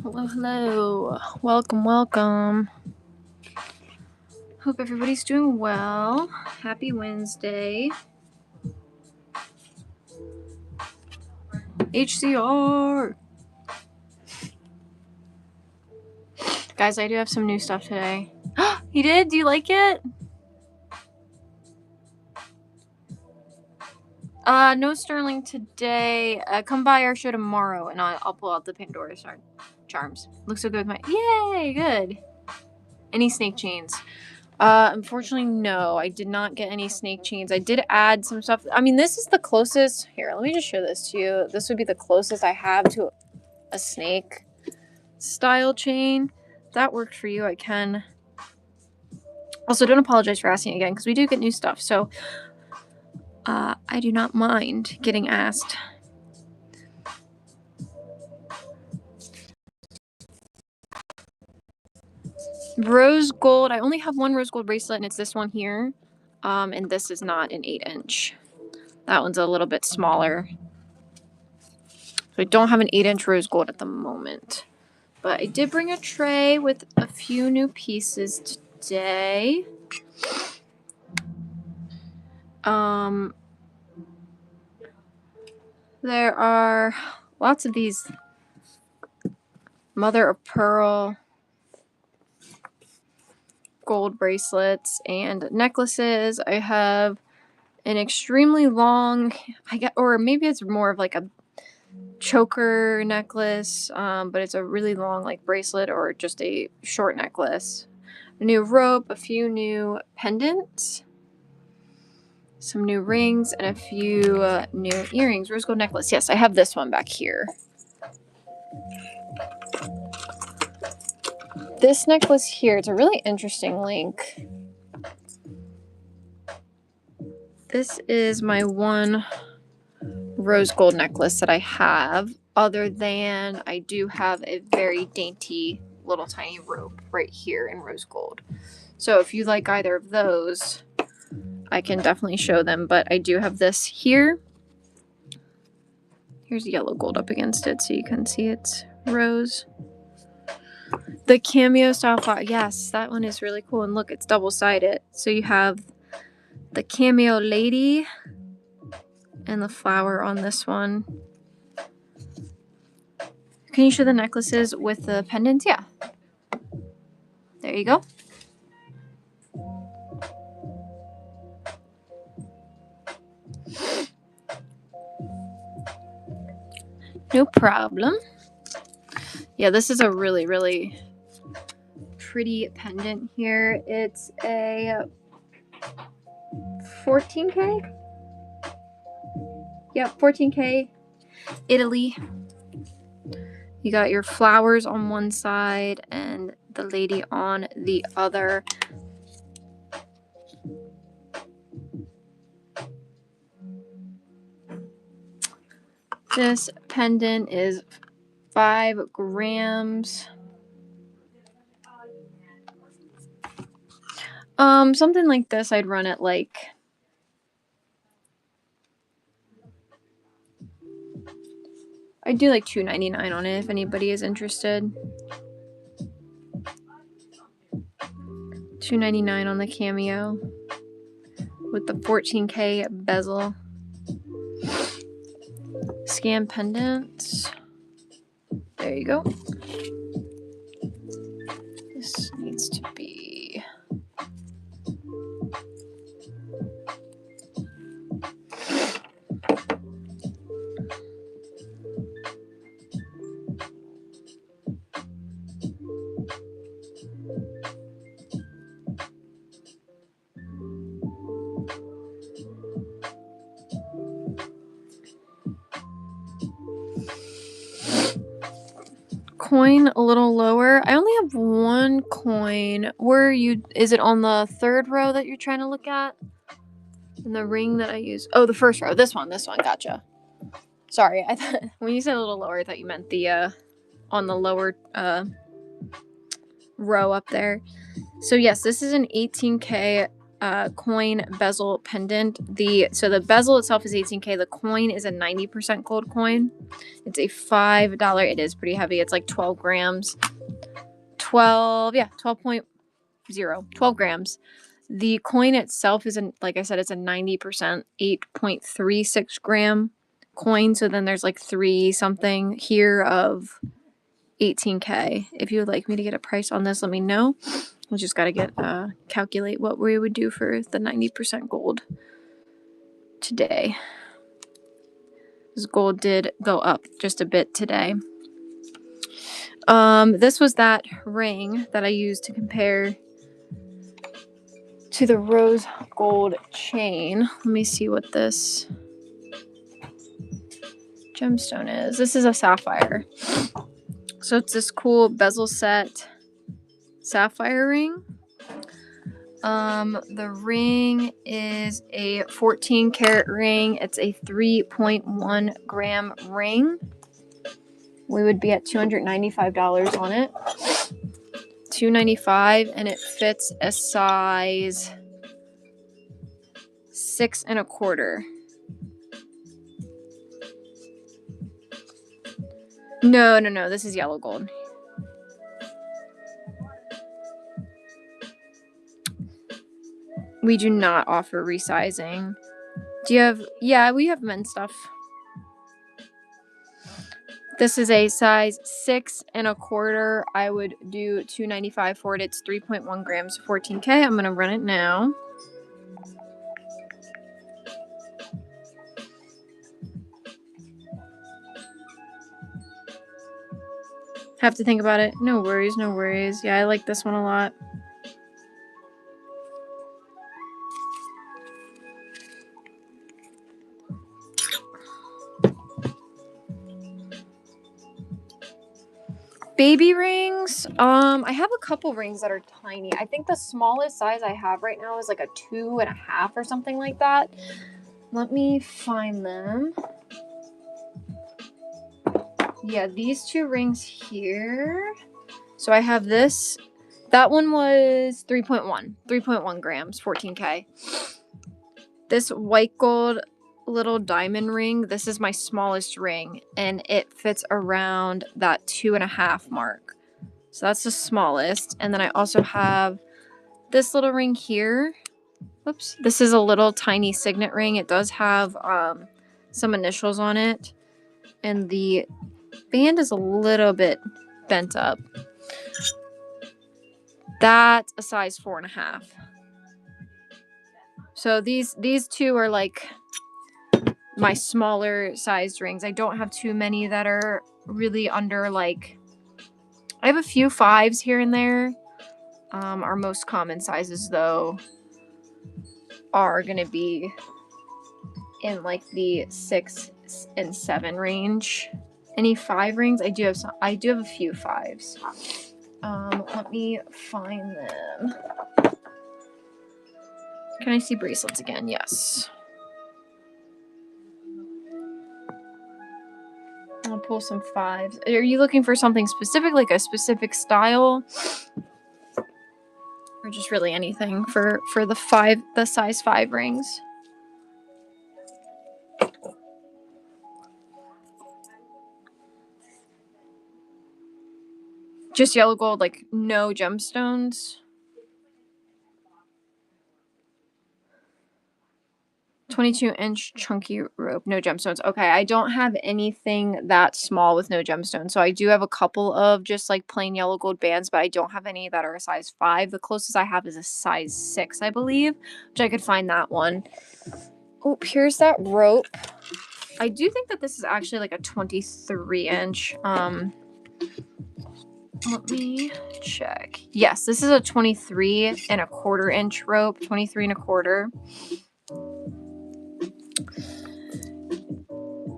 Hello, hello. Welcome, welcome. Hope everybody's doing well. Happy Wednesday. HCR. Guys, I do have some new stuff today. You did? Do you like it? No Sterling today. Come by our show tomorrow and I'll pull out the Pandora charms. Looks so good with my... Yay, good. Any snake chains? Unfortunately, no. I did not get any snake chains. I did add some stuff. I mean, this is the closest. Here, let me just show this to you. This would be the closest I have to a snake style chain. If that worked for you, I can. Also, don't apologize for asking again, because we do get new stuff. So, I do not mind getting asked. Rose gold. I only have one rose gold bracelet, and it's this one here. And this is not an 8-inch. That one's a little bit smaller. So I don't have an 8-inch rose gold at the moment. But I did bring a tray with a few new pieces today. There are lots of these mother of pearl gold bracelets and necklaces. I have an extremely long, or maybe it's more of like a choker necklace, but it's a really long like bracelet or just a short necklace. A new rope, a few new pendants, some new rings, and a few new earrings. Rose gold necklace. Yes, I have this one back here. This necklace here, it's a really interesting link. This is my one rose gold necklace that I have, other than I do have a very dainty little tiny rope right here in rose gold. So if you like either of those, I can definitely show them, but I do have this here. Here's yellow gold up against it so you can see it's rose. The cameo style flower, yes, that one is really cool. And look, it's double-sided. So you have the cameo lady and the flower on this one. Can you show the necklaces with the pendants? Yeah. There you go. No problem. Yeah, this is a really, really pretty pendant here. It's a 14K? Yep, 14K. Italy. You got your flowers on one side and the lady on the other. This pendant is 5 grams. Something like this, I'd run it like... I'd do like $2.99 on it if anybody is interested. $2.99 on the cameo with the 14K bezel. Scan pendants. There you go. This needs to be... Coin a little lower. I only have one coin. Where are you? Is it on the 3rd row that you're trying to look at? And the ring that I use. Oh, the 1st row. This one. Gotcha. Sorry. I thought when you said a little lower, I thought you meant the on the lower row up there. So yes, this is an 18K coin bezel pendant. So the bezel itself is 18K. The coin is a 90% gold coin. It's a $5. It is pretty heavy. It's like 12 grams. 12 grams. The coin itself is, like I said, it's a 90%, 8.36 gram coin. So then there's like 3 something here of 18K. If you would like me to get a price on this, let me know. We just got to calculate what we would do for the 90% gold today. This gold did go up just a bit today. This was that ring that I used to compare to the rose gold chain. Let me see what this gemstone is. This is a sapphire. So it's this cool bezel set sapphire ring. The ring is a 14 karat ring. It's a 3.1 gram ring. We would be at $295 on it. $295, and it fits a size 6 1/4. No. This is yellow gold. We do not offer resizing. Do you have? Yeah, we have men's stuff. This is a size 6 1/4. I would do $295 for it. It's 3.1 grams, 14K. I'm gonna run it now. Have to think about it. No worries, no worries. Yeah, I like this one a lot. Baby rings. I have a couple rings that are tiny. I think the smallest size I have right now is like a 2.5 or something like that. Let me find them. Yeah, these 2 rings here. So I have this. That one was 3.1 grams, 14K. This white gold little diamond ring, this is my smallest ring, and it fits around that 2.5 mark. So that's the smallest. And then I also have this little ring here. Whoops. This is a little tiny signet ring. It does have some initials on it, and the band is a little bit bent up. That's a size 4.5. So these 2 are like my smaller sized rings. I don't have too many that are really under, like, I have a few 5s here and there. Our most common sizes though are gonna be in like the 6 and 7 range. Any 5 rings? I do have a few 5s. Let me find them. Can I see bracelets again? Yes. I'll pull some 5s. Are you looking for something specific, like a specific style? Or just really anything for the size 5 rings? Just yellow gold, like no gemstones? 22-inch chunky rope, no gemstones. Okay, I don't have anything that small with no gemstones. So I do have a couple of just like plain yellow gold bands, but I don't have any that are a size 5. The closest I have is a size 6, I believe, which I could find that one. Oh, here's that rope. I do think that this is actually like a 23-inch. Let me check. Yes, this is a 23.25-inch rope, 23.25.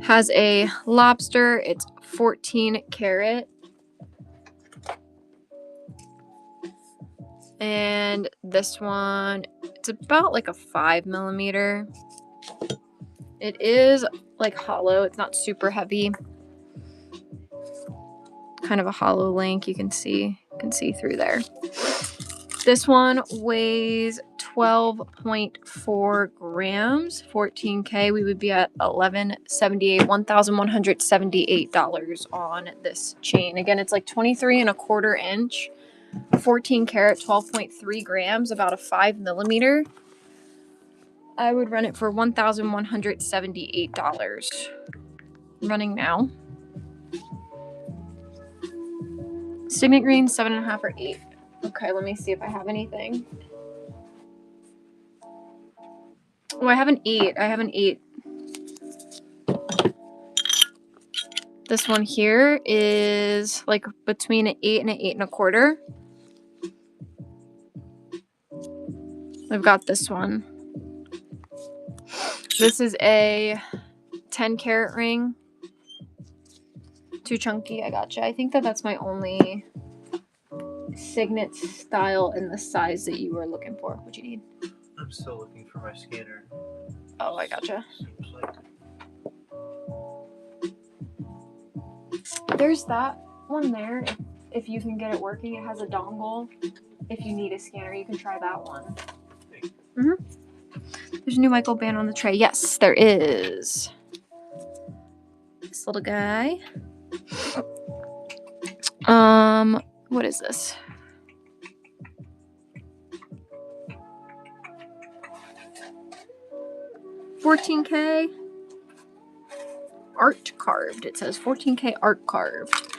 Has a lobster. It's 14 karat. And this one, it's about like a 5 millimeter. It is like hollow. It's not super heavy. Kind of a hollow link. You can see through there. This one weighs 12.4 grams, 14K. We would be at $1,178 on this chain. Again, it's like 23¼ inch, 14 karat, 12.3 grams, about a 5 millimeter. I would run it for $1,178. Running now. Signet green, 7.5 or 8. Okay, let me see if I have anything. Oh, I have an 8. I have an 8. This one here is like between an 8 and an 8¼ inch. I've got this one. This is a 10 karat ring. Too chunky, I gotcha. I think that's my only signet style in the size that you were looking for. What you need? I'm still looking for my scanner. Oh, I gotcha. Seems like there's that one there. If you can get it working, it has a dongle. If you need a scanner, you can try that one. There's a new Michael band on the tray. Yes, there is. This little guy. What is this? $14K art carved. It says $14K art carved.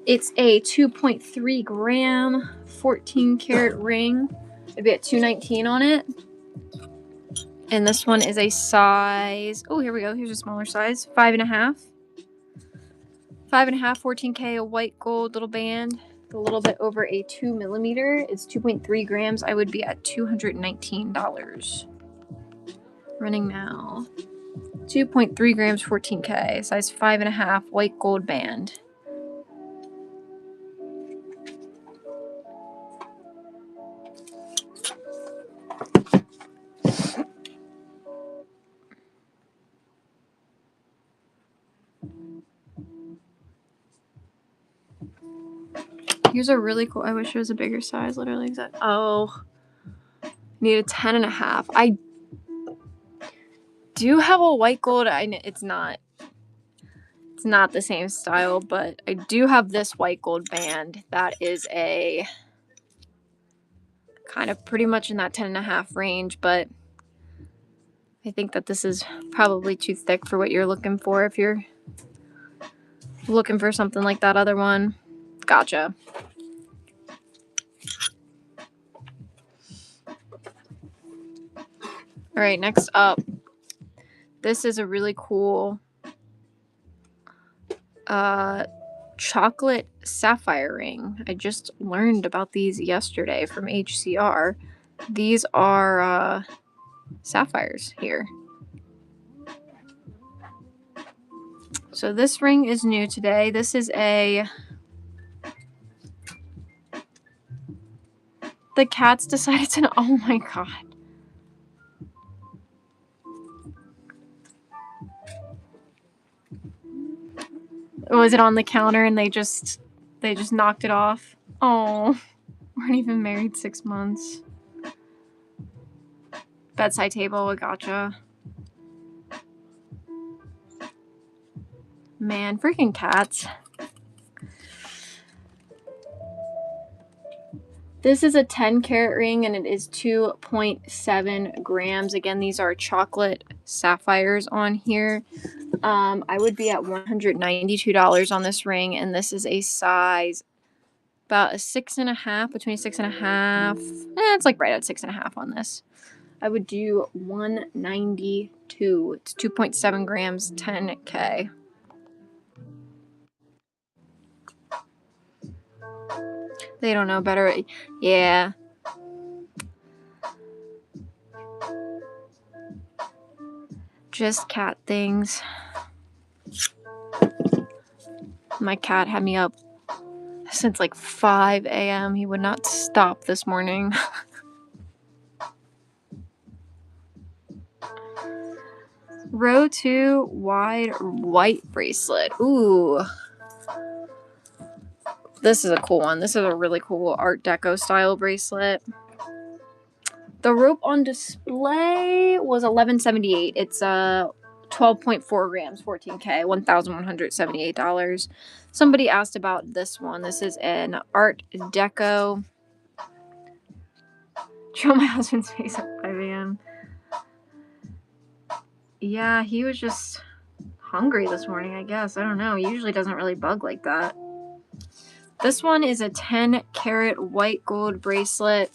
It's a 2.3 gram, 14 karat ring. It'd be at $219 on it. And this one is a size, oh, here we go. Here's a smaller size, 5.5. 5.5, 14K, a white gold little band, a little bit over a 2 millimeter. It's 2.3 grams. I would be at $219. Running now. 2.3 grams, 14K, size 5.5, white gold band. Here's a really cool, I wish it was a bigger size, literally exact. Oh, need a 10.5. I do have a white gold. It's not the same style, but I do have this white gold band that is a kind of pretty much in that 10.5 range, but I think that this is probably too thick for what you're looking for if you're looking for something like that other one. Gotcha. All right, next up. This is a really cool chocolate sapphire ring. I just learned about these yesterday from HCR. These are sapphires here. So this ring is new today. This is the cats decided to, oh my god. Was it on the counter and they just knocked it off? Oh, weren't even married 6 months. Bedside table, I gotcha. Man, freaking cats. This is a 10 karat ring and it is 2.7 grams. Again, these are chocolate sapphires on here. I would be at $192 on this ring, and this is a size about a 6.5, between 6.5. It's like right at 6.5 on this. I would do $192. It's 2.7 grams, 10K. They don't know better. Yeah. Just cat things. My cat had me up since like 5 a.m. He would not stop this morning. Row 2 wide white bracelet. Ooh. This is a cool one. This is a really cool Art Deco style bracelet. The rope on display was $11.78. It's 12.4 grams, 14K, $1,178. Somebody asked about this one. This is an Art Deco. Show my husband's face at 5 a.m. Yeah, he was just hungry this morning, I guess. I don't know. He usually doesn't really bug like that. This one is a 10-carat white gold bracelet.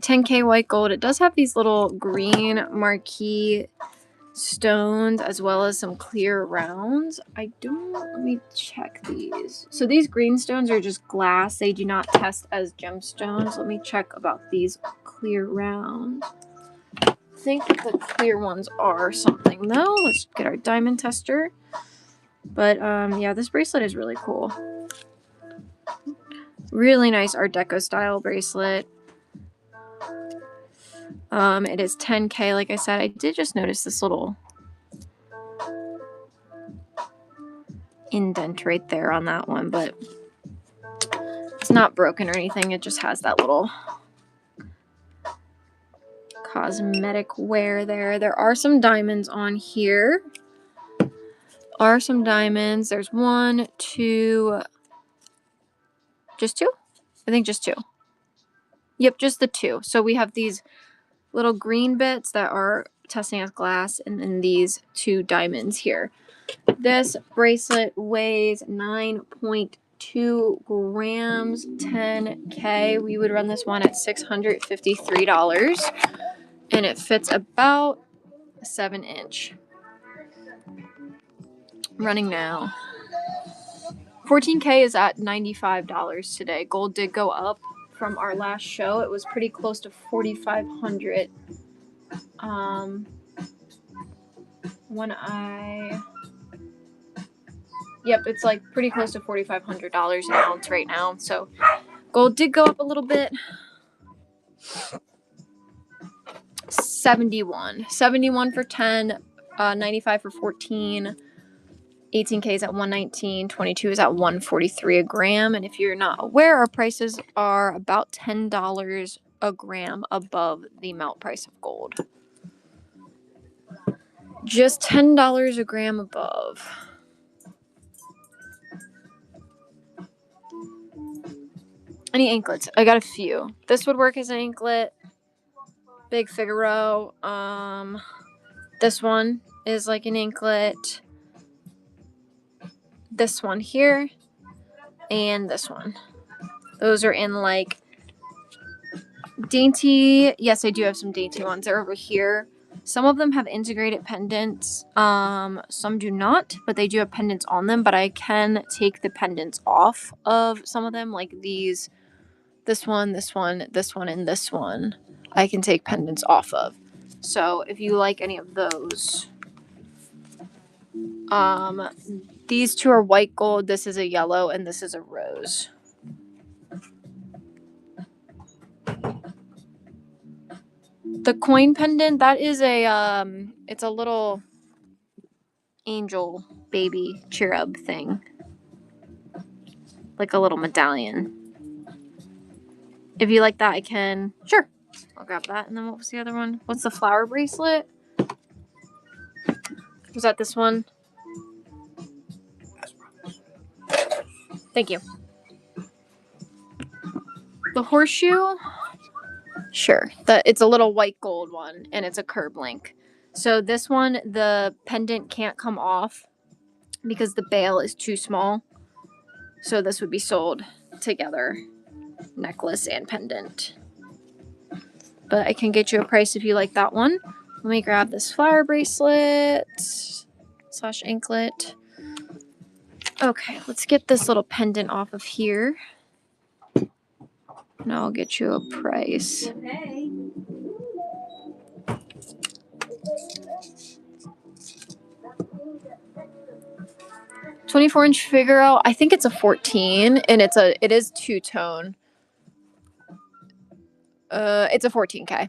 10K white gold. It does have these little green marquee stones as well as some clear rounds. Let me check these. So these green stones are just glass. They do not test as gemstones. Let me check about these clear rounds. I think the clear ones are something though. Let's get our diamond tester. But yeah, this bracelet is really cool. Really nice Art Deco style bracelet. It is 10K, like I said. I did just notice this little indent right there on that one, but it's not broken or anything. It just has that little cosmetic wear there. There are some diamonds on here. There's 1, 2, just 2? I think just 2. Yep, just the 2. So we have these little green bits that are testing as glass, and then these 2 diamonds here. This bracelet weighs 9.2 grams, 10K. We would run this one at $653, and it fits about a 7-inch. Running now. 14K is at $95 today. Gold did go up from our last show. It was pretty close to $4,500. Yep, it's like pretty close to $4,500 an ounce right now. So gold did go up a little bit. 71 for 10, 95 for 14. 18K is at 119, 22 is at 143 a gram. And if you're not aware, our prices are about $10 a gram above the melt price of gold. Just $10 a gram above. Any anklets? I got a few. This would work as an anklet. Big Figaro. This one is like an anklet. This one here. And this one. Those are in like dainty. Yes, I do have some dainty ones. They're over here. Some of them have integrated pendants. Some do not, but they do have pendants on them. But I can take the pendants off of some of them, like these. This one, this one, this one, and this one. I can take pendants off of. So if you like any of those. These 2 are white gold. This is a yellow, and this is a rose. The coin pendant, that is it's a little angel baby cherub thing. Like a little medallion. If you like that, I can, sure. I'll grab that. And then what was the other one? What's the flower bracelet? Was that this one? Thank you. The horseshoe? Sure. It's a little white gold one, and it's a curb link. So this one, the pendant can't come off because the bail is too small. So this would be sold together, necklace and pendant. But I can get you a price if you like that one. Let me grab this flower bracelet / anklet. Okay, let's get this little pendant off of here. And I'll get you a price. Okay. "24-inch Figaro." I think it's a 14, and it is 2-tone. It's a 14K.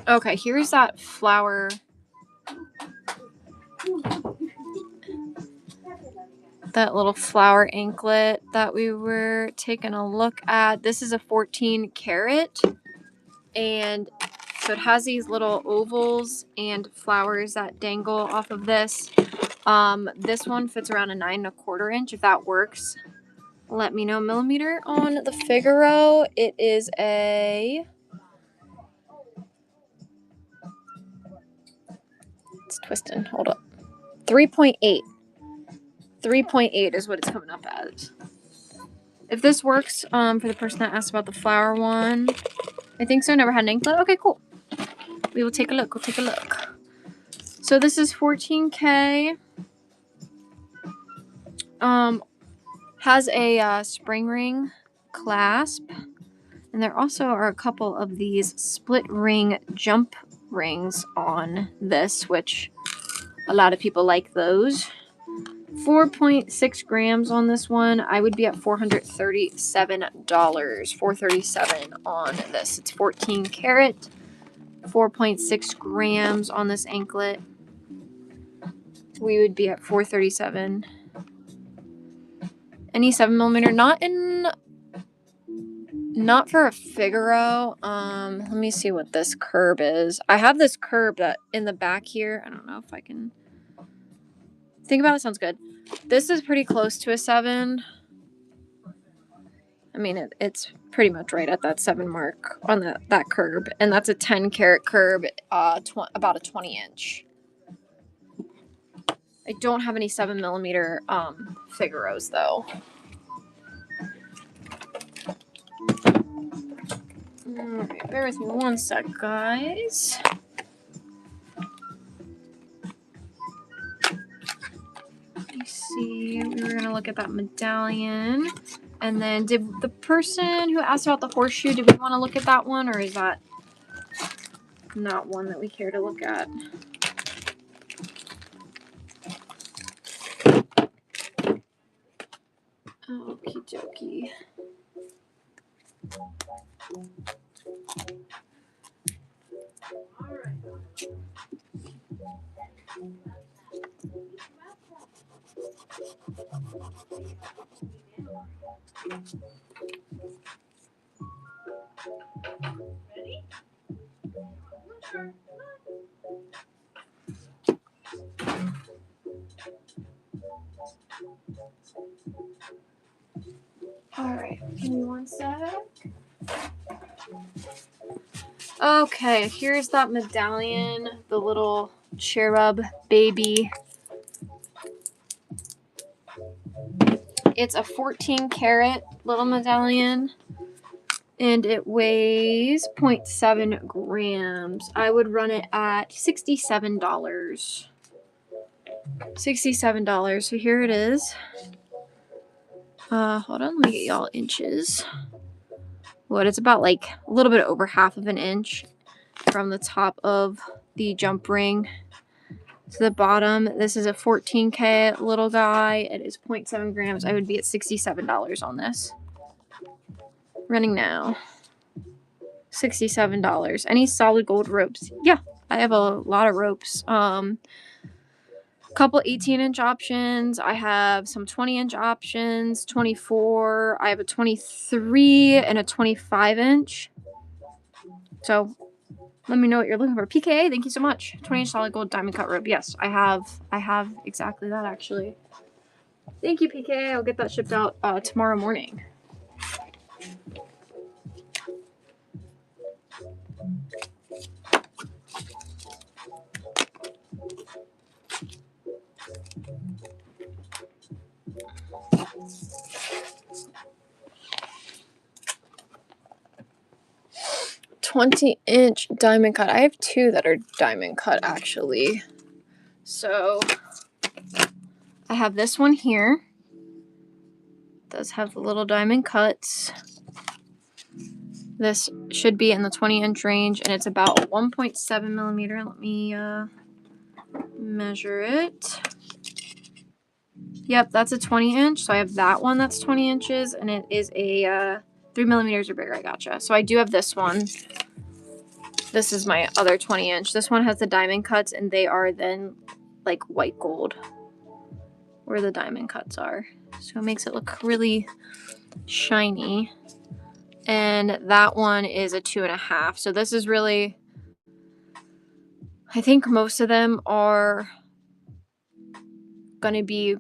Okay, here's that flower. that little flower anklet that we were taking a look at. This is a 14 karat, and so it has these little ovals and flowers that dangle off of this. This one fits around a 9 1/4 inch. If that works, let me know. Millimeter on the Figaro. It is a... It's twisting. Hold up. 3.8. 3.8 is what it's coming up as. If this works, for the person that asked about the flower one, I think so. Never had an anklet. Okay, cool. We will take a look. We'll take a look. So this is 14K. Has a spring ring clasp, and there also are a couple of these split ring jump rings on this, which a lot of people like those. 4.6 grams on this one. I would be at $437. $437 on this. It's 14 karat, 4.6 grams on this anklet. We would be at $437. Any 7mm, not for a Figaro. Let me see what this curb is. I have this curb that in the back here. I don't know if I can think about it. Sounds good. This is pretty close to a 7. I mean, it's pretty much right at that 7 mark on that curb, and that's a 10 karat curb, about a 20 inch. I don't have any 7mm Figaros though. Alright, bear with me one sec, guys. Let me see. We were gonna look at that medallion. And then did the person who asked about the horseshoe, did we want to look at that one, or is that not one that we care to look at? Okie dokie. Ready? Sure. All right, give me one sec. Okay, here's that medallion, the little cherub baby. It's a 14 karat little medallion, and it weighs 0.7 grams. I would run it at $67. $67. So here it is. Hold on, let me get y'all inches. What, it's about like a little bit over half of an inch from the top of the jump ring to the bottom. This is a 14K little guy. It is 0.7 grams. I would be at $67 on this. Running now. $67. Any solid gold ropes? Yeah, I have a lot of ropes. Couple 18-inch options. I have some 20-inch options, 24. I have a 23 and a 25-inch. So let me know what you're looking for. PKA, thank you so much. 20-inch solid gold diamond cut rope. Yes, I have exactly that actually. Thank you, PKA. I'll get that shipped out tomorrow morning. $20-inch diamond cut. I have two that are diamond cut actually. So I have this one here. It does have the little diamond cuts. This should be in the 20-inch range, and it's about 1.7 millimeter. Let me measure it. Yep, that's a 20-inch. So I have that one that's 20 inches, and it is a 3 millimeters or bigger. I gotcha. So I do have this one. This is my other 20-inch. This one has the diamond cuts, and they are then like white gold where the diamond cuts are. So it makes it look really shiny. And that one is a 2.5. So this is really, I think most of them are going to be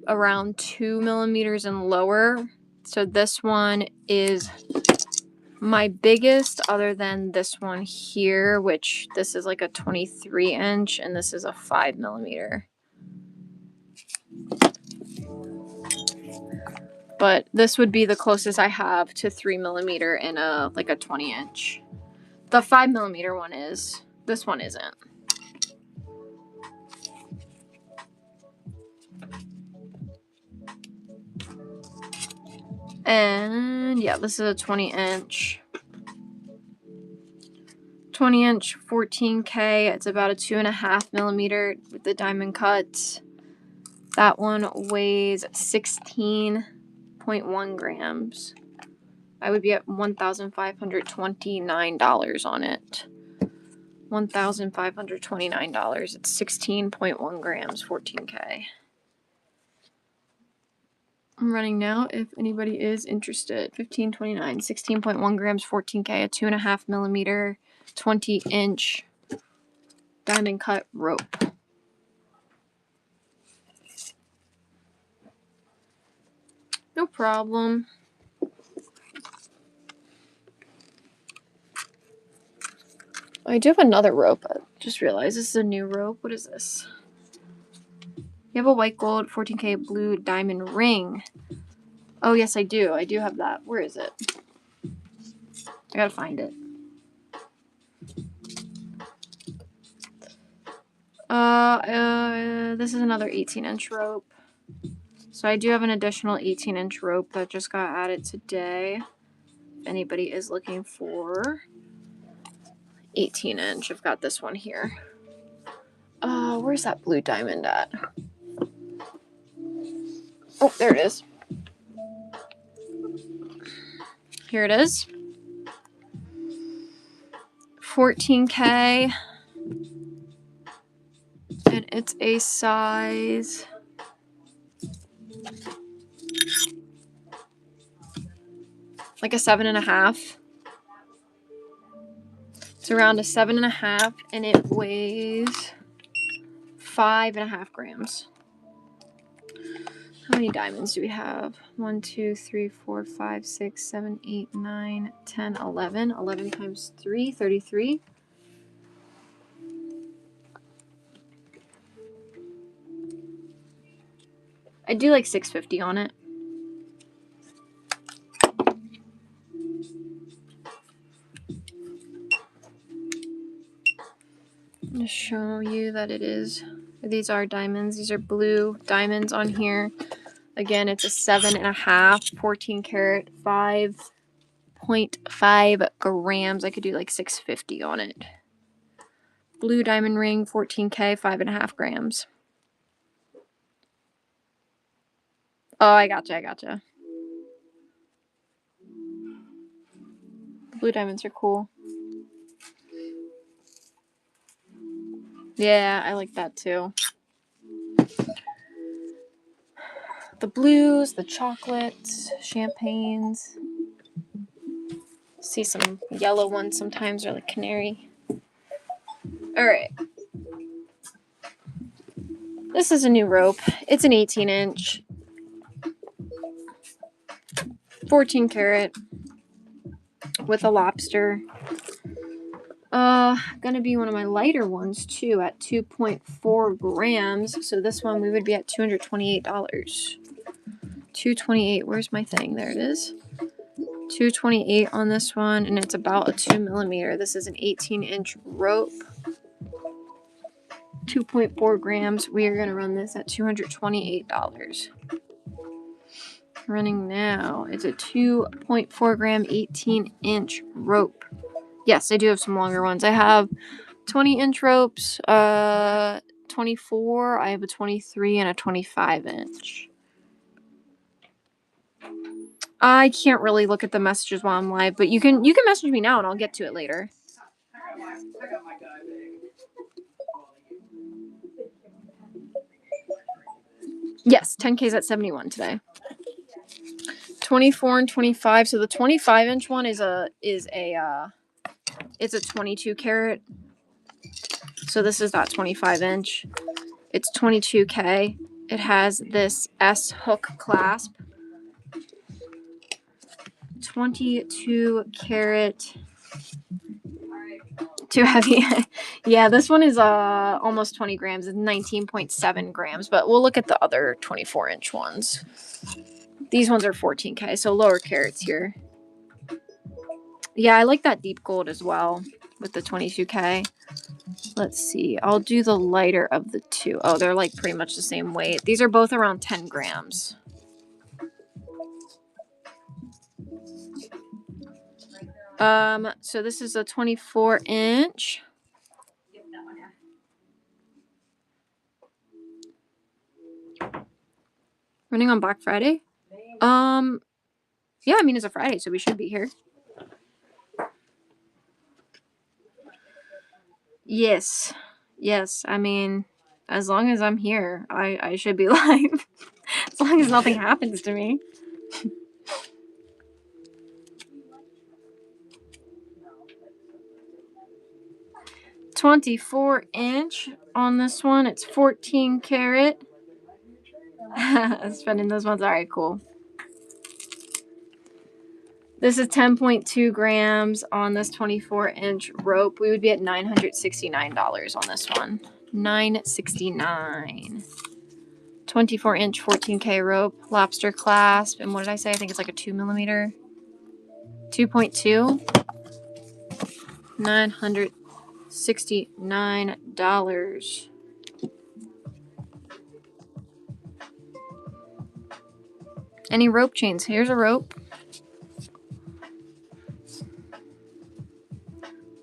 around 2 millimeters and lower. So this one is my biggest, other than this one here, which this is like a 23 inch and this is a 5 millimeter. But this would be the closest I have to 3 millimeter in a like a 20 inch. The 5 millimeter one is. This one isn't. And yeah, this is a 20 inch. 20 inch 14K. It's about a 2.5 millimeter with the diamond cuts. That one weighs 16.1 grams. I would be at $1,529 on it. $1,529. It's 16.1 grams, 14K. I'm running now if anybody is interested. 1529, 16.1 grams, 14K, a 2.5 millimeter, 20 inch diamond cut rope. No problem. I do have another rope. I just realized this is a new rope. What is this? You have a white gold 14K blue diamond ring. Oh, yes, I do. I do have that. Where is it? I gotta find it. This is another 18-inch rope. So I do have an additional 18-inch rope that just got added today. If anybody is looking for 18-inch, I've got this one here. Where's that blue diamond at? Oh, there it is. Here it is. 14K. And it's a size... like a 7.5. It's around a 7.5, and it weighs 5.5 grams. How many diamonds do we have? 1, 2, 3, 4, 5, 6, 7, 8, 9, 10, 11. 11 times 3, 33. I do like 650 on it. I'm going to show you that it is. These are diamonds. These are blue diamonds on here. Again, it's a 7.5, 14 karat, 5.5 grams. I could do like 650 on it. Blue diamond ring, 14K, 5.5 grams. Oh, I gotcha. Blue diamonds are cool. Yeah, I like that too. The blues, the chocolates, champagnes. See some yellow ones sometimes, or like canary. Alright. This is a new rope. It's an 18-inch. 14 karat. With a lobster. Gonna be one of my lighter ones too at 2.4 grams. So this one we would be at $228. 228. Where's my thing? There it is. 228 on this one, and it's about a 2 millimeter. This is an 18-inch rope. 2.4 grams. We are gonna run this at $228. Running now. It's a 2.4 gram 18-inch rope. Yes, I do have some longer ones. I have 20-inch ropes, 24. I have a 23 and a 25-inch. I can't really look at the messages while I'm live, but you can message me now and I'll get to it later. Yes, 10K is at 71 today. 24 and 25. So the 25-inch one is it's a 22 carat. So this is that 25-inch. It's 22K. It has this S hook clasp. 22 carat. Too heavy. Yeah, this one is almost 20 grams. It's 19.7 grams, but we'll look at the other 24-inch ones. These ones are 14K, so lower carats here. Yeah, I like that deep gold as well with the 22K. Let's see. I'll do the lighter of the two. Oh, they're like pretty much the same weight. These are both around 10 grams. So this is a 24-inch. Running on Black Friday? Yeah, I mean, it's a Friday, so we should be here. Yes. Yes, I mean, as long as I'm here, I should be live. As long as nothing happens to me. $24-inch on this one. It's 14 carat. Spending those ones. All right, cool. This is 10.2 grams on this 24-inch rope. We would be at $969 on this one. $969. 24-inch 14K rope, lobster clasp, and what did I say? I think it's like a 2mm. 2.2. $969. Any rope chains? Here's a rope.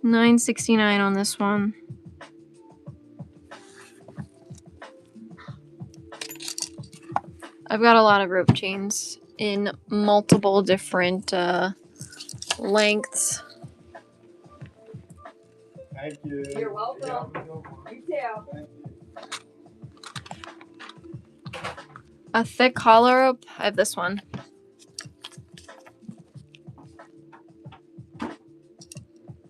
$969 on this one. I've got a lot of rope chains in multiple different lengths. Thank you. You're welcome. You too. A thick hollow rope. I have this one.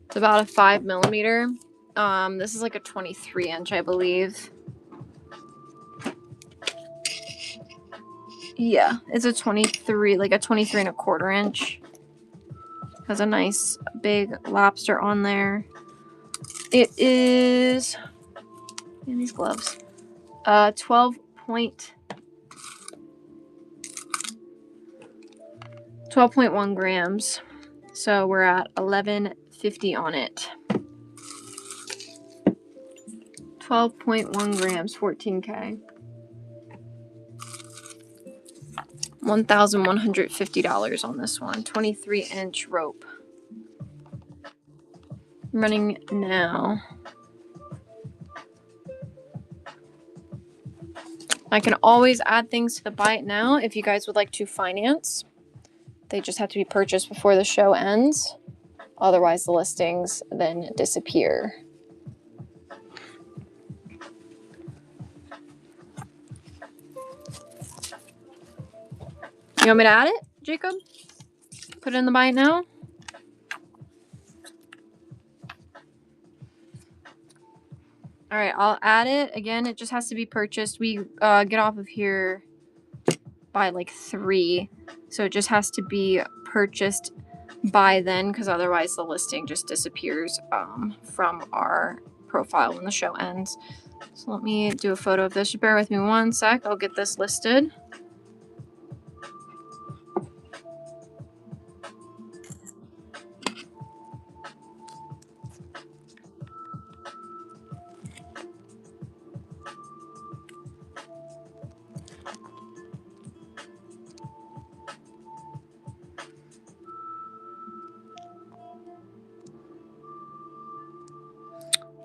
It's about a 5mm. This is like a 23-inch, I believe. Yeah, it's a 23, like a 23 1/4 inch. Has a nice big lobster on there. It is, in these gloves, 12.1 grams. So we're at 1150 on it. 12.1 grams, 14K. $1,150 on this one. 23-inch rope. I'm running now. I can always add things to the buy it now if you guys would like to finance. They just have to be purchased before the show ends. Otherwise, the listings then disappear. You want me to add it, Jacob? Put it in the buy it now? All right, I'll add it. Again, it just has to be purchased. We get off of here by like 3. So it just has to be purchased by then, because otherwise the listing just disappears from our profile when the show ends. So let me do a photo of this. Just bear with me one sec. I'll get this listed.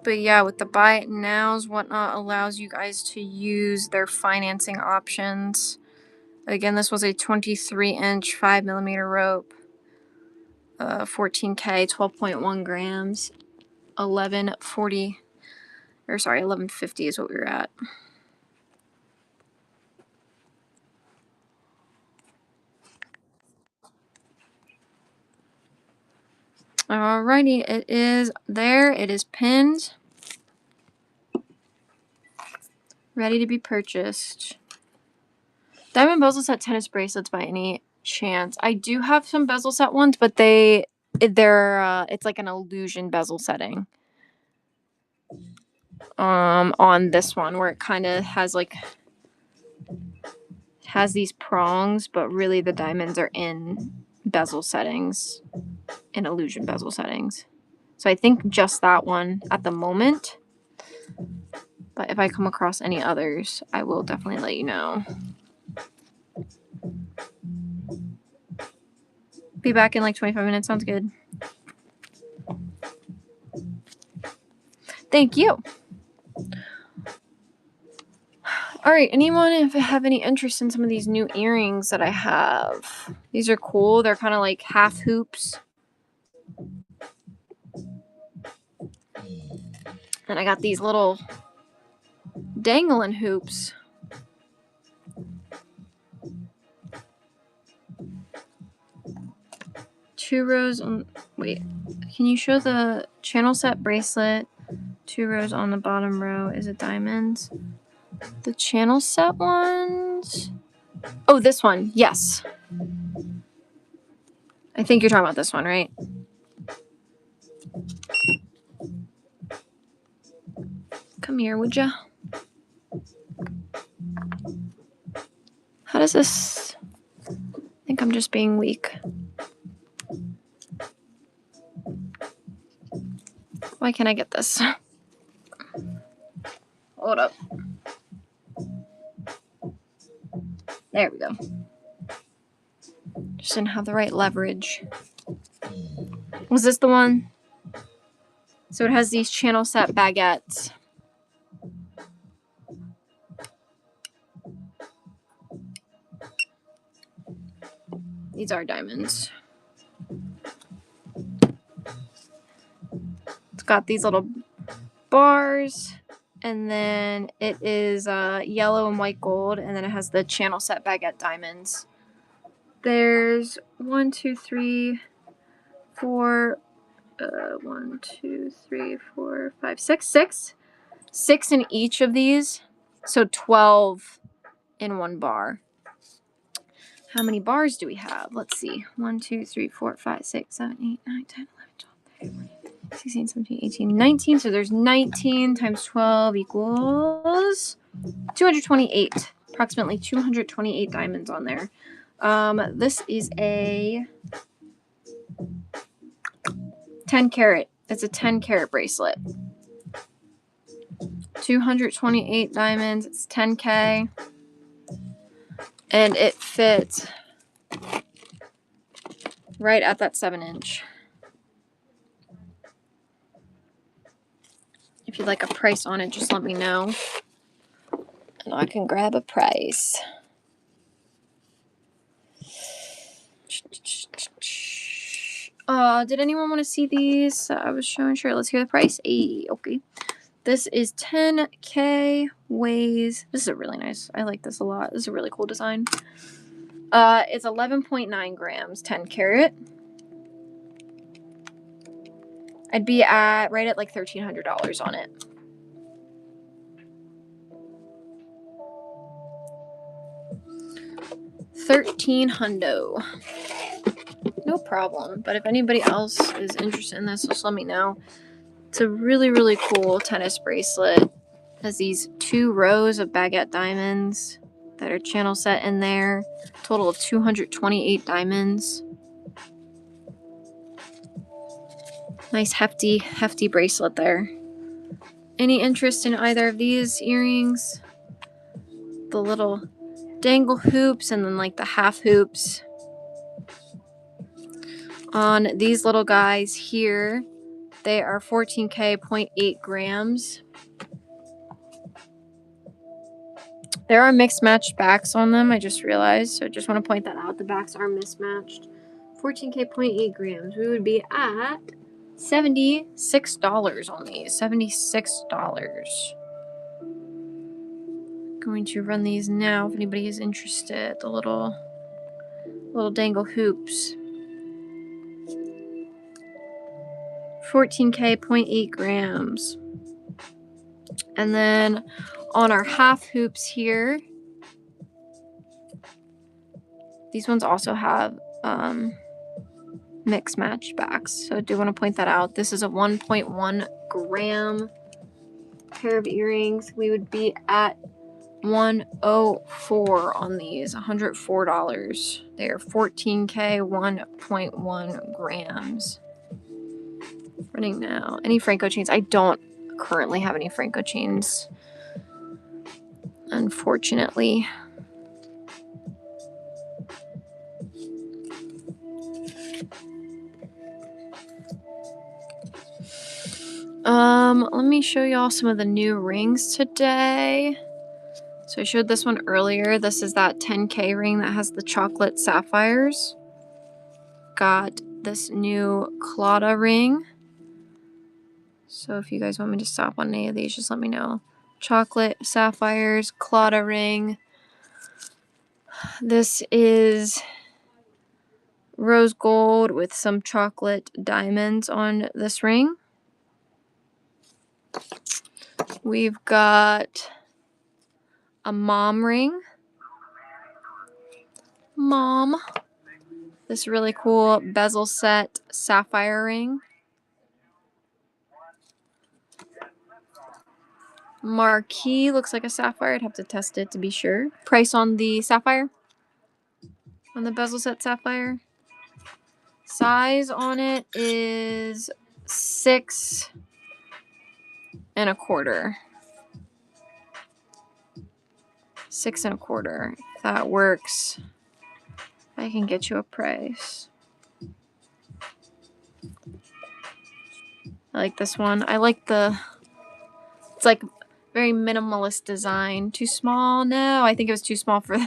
But yeah, with the buy it nows, whatnot allows you guys to use their financing options. Again, this was a 23-inch 5mm rope, 14K, 12.1 grams, 1140, or sorry, 1150 is what we were at. Alrighty, it is there. It is pinned. Ready to be purchased. Diamond bezel set tennis bracelets by any chance? I do have some bezel set ones, but they're it's like an illusion bezel setting. On this one where it kind of has these prongs, but really the diamonds are in bezel settings, in illusion bezel settings. So I think just that one at the moment. But if I come across any others, I will definitely let you know. Be back in like 25 minutes. Sounds good. Thank you. All right. Anyone if I have any interest in some of these new earrings that I have? These are cool. They're kind of like half hoops. And I got these little dangling hoops. Two rows on, wait, can you show the channel set bracelet? 2 rows on the bottom row. Is it diamonds? The channel set ones? Oh, this one. Yes. I think you're talking about this one, right? Come here, would ya? How does this... I think I'm just being weak. Why can't I get this? Hold up. There we go. Just didn't have the right leverage. Was this the one? So it has these channel set baguettes. These are diamonds. It's got these little bars, and then it is yellow and white gold, and then it has the channel set baguette diamonds. There's 1, 2, 3, 4, 1, 2, 3, 4, 5, 6. 6 in each of these, so 12 in one bar. How many bars do we have? Let's see. 1, 2, 3, 4, 5, 6, 7, 8, 9, 10, 11, 12, 13, 16, 17, 18, 19. So there's 19 times 12 equals 228. Approximately 228 diamonds on there. This is a 10 carat. It's a 10 carat bracelet. 228 diamonds. It's 10K. And it fits right at that 7-inch. If you'd like a price on it, just let me know. And I can grab a price. Did anyone want to see these? I was showing. Sure, let's hear the price. Hey, okay. This is 10K, weighs. This is a really nice. I like this a lot. This is a really cool design. It's 11.9 grams, 10 carat. I'd be right at like $1,300 on it. $1,300. No problem. But if anybody else is interested in this, just let me know. It's a really, really cool tennis bracelet. It has these 2 rows of baguette diamonds that are channel set in there. Total of 228 diamonds. Nice hefty bracelet there. Any interest in either of these earrings? The little dangle hoops and then like the half hoops. On these little guys here, they are 14K, 0.8 grams. There are mixed matched backs on them, I just realized. So I just want to point that out. The backs are mismatched. 14K, 0.8 grams. We would be at $76 on these. $76. Going to run these now if anybody is interested. The little dangle hoops. 14K, 0.8 grams. And then on our half hoops here, these ones also have mix match backs. So I do want to point that out. This is a 1.1 gram pair of earrings. We would be at $104 on these, $104. They are 14K, 1.1 grams. Running now. Any Franco chains? I don't currently have any Franco chains, unfortunately. Let me show y'all some of the new rings today. So I showed this one earlier. This is that 10K ring that has the chocolate sapphires. Got this new Claudia ring. So if you guys want me to stop on any of these, just let me know. Chocolate sapphires, Claudia ring. This is rose gold with some chocolate diamonds on this ring. We've got a mom ring. Mom. This really cool bezel set sapphire ring. Marquee looks like a sapphire. I'd have to test it to be sure. Price on the sapphire? On the bezel set sapphire? Size on it is 6 1/4. 6 1/4. If that works, I can get you a price. I like this one. I like it's like very minimalist design. Too small? No, I think it was too small for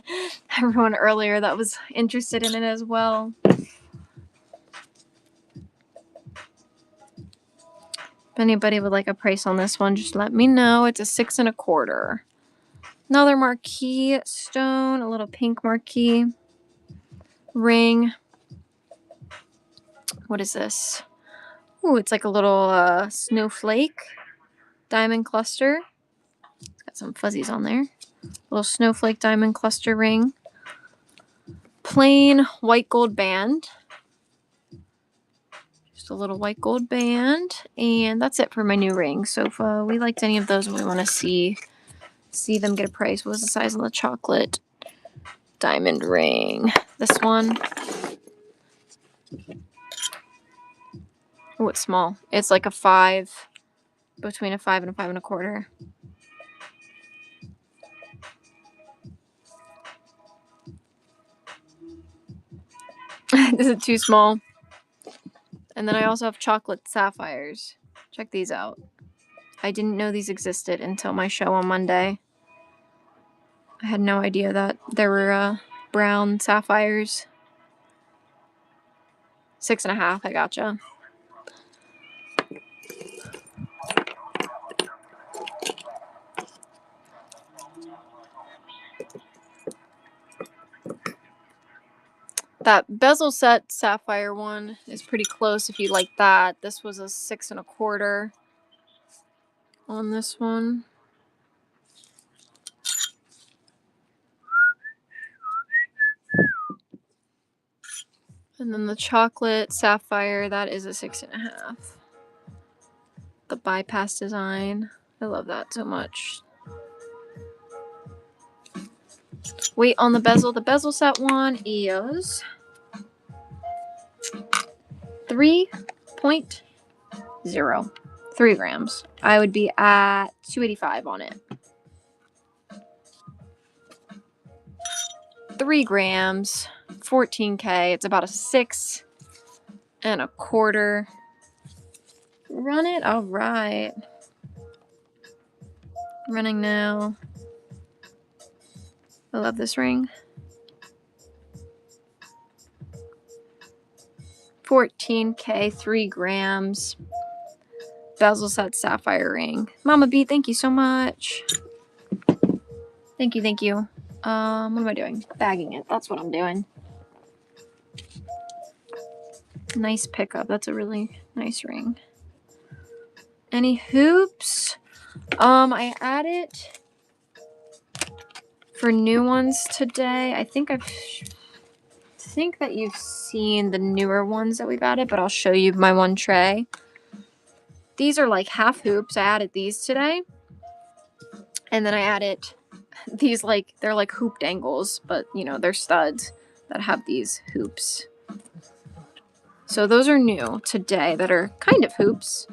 everyone earlier that was interested in it as well. If anybody would like a price on this one, just let me know. It's a 6 1/4. Another marquee stone, a little pink marquee ring. What is this? Ooh, it's like a little snowflake diamond cluster. It's got some fuzzies on there. Little snowflake diamond cluster ring. Plain white gold band. Just a little white gold band. And that's it for my new ring. So if we liked any of those and we want to see them get a price, what was the size on the chocolate diamond ring? This one. Oh, it's small. It's like a 5, between a 5 and a 5 1/4. Is it too small? And then I also have chocolate sapphires. Check these out. I didn't know these existed until my show on Monday. I had no idea that there were brown sapphires. 6 1/2, I gotcha. That bezel set sapphire one is pretty close if you like that. This was a 6 1/4 on this one. And then the chocolate sapphire, that is a 6 1/2. The bypass design. I love that so much. Weight on the bezel set one is 3.0. 3 grams. I would be at 285 on it. 3 grams, 14K. It's about a 6 1/4. Run it. All right. Running now. I love this ring. 14K, 3 grams. Bezel set sapphire ring. Mama B, thank you so much. Thank you, thank you. What am I doing? Bagging it. That's what I'm doing. Nice pickup. That's a really nice ring. Any hoops? I added for new ones today. I think that you've seen the newer ones that we've added, but I'll show you my one tray. These are like half hoops. I added these today. And then I added these, like, they're like hoop dangles, but you know, they're studs that have these hoops. So those are new today that are kind of hoops.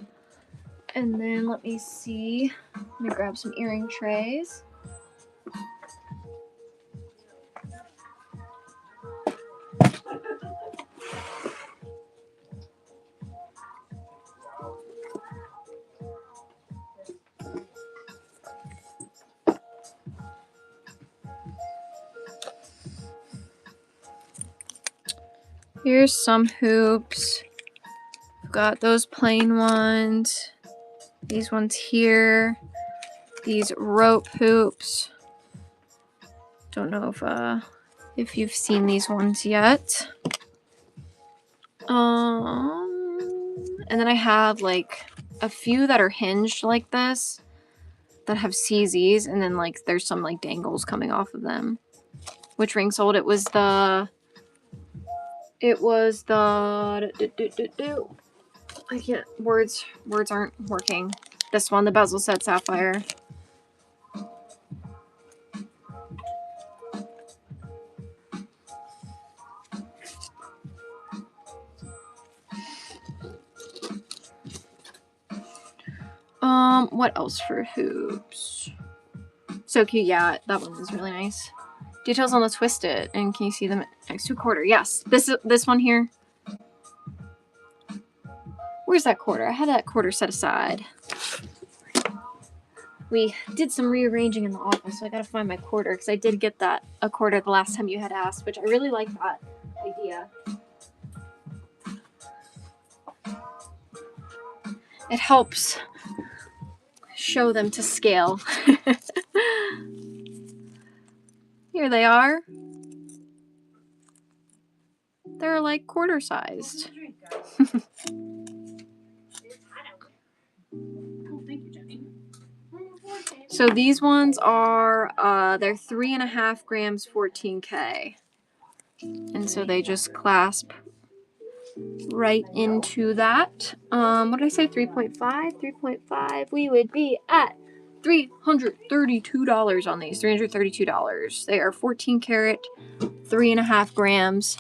And then let me see. Let me grab some earring trays. Here's some hoops. I've got those plain ones. These ones here. These rope hoops. Don't know if you've seen these ones yet. And then I have like a few that are hinged like this that have CZs, and then like there's some like dangles coming off of them. Which ring sold? It was the I can't, words aren't working. This one, the bezel set sapphire. What else for hoops? So cute, yeah, that one is really nice. Details on the twisted, and can you see them next to a quarter? Yes, this one here. Where's that quarter? I had that quarter set aside. We did some rearranging in the office, so I gotta find my quarter, because I did get a quarter the last time you had asked, which I really like that idea. It helps show them to scale. Here they are. They're like quarter sized. So these ones are they're 3.5 grams 14K. And so they just clasp right into that. What did I say? 3.5? 3.5. We would be at $332 on these. $332. They are 14 karat, 3.5 grams.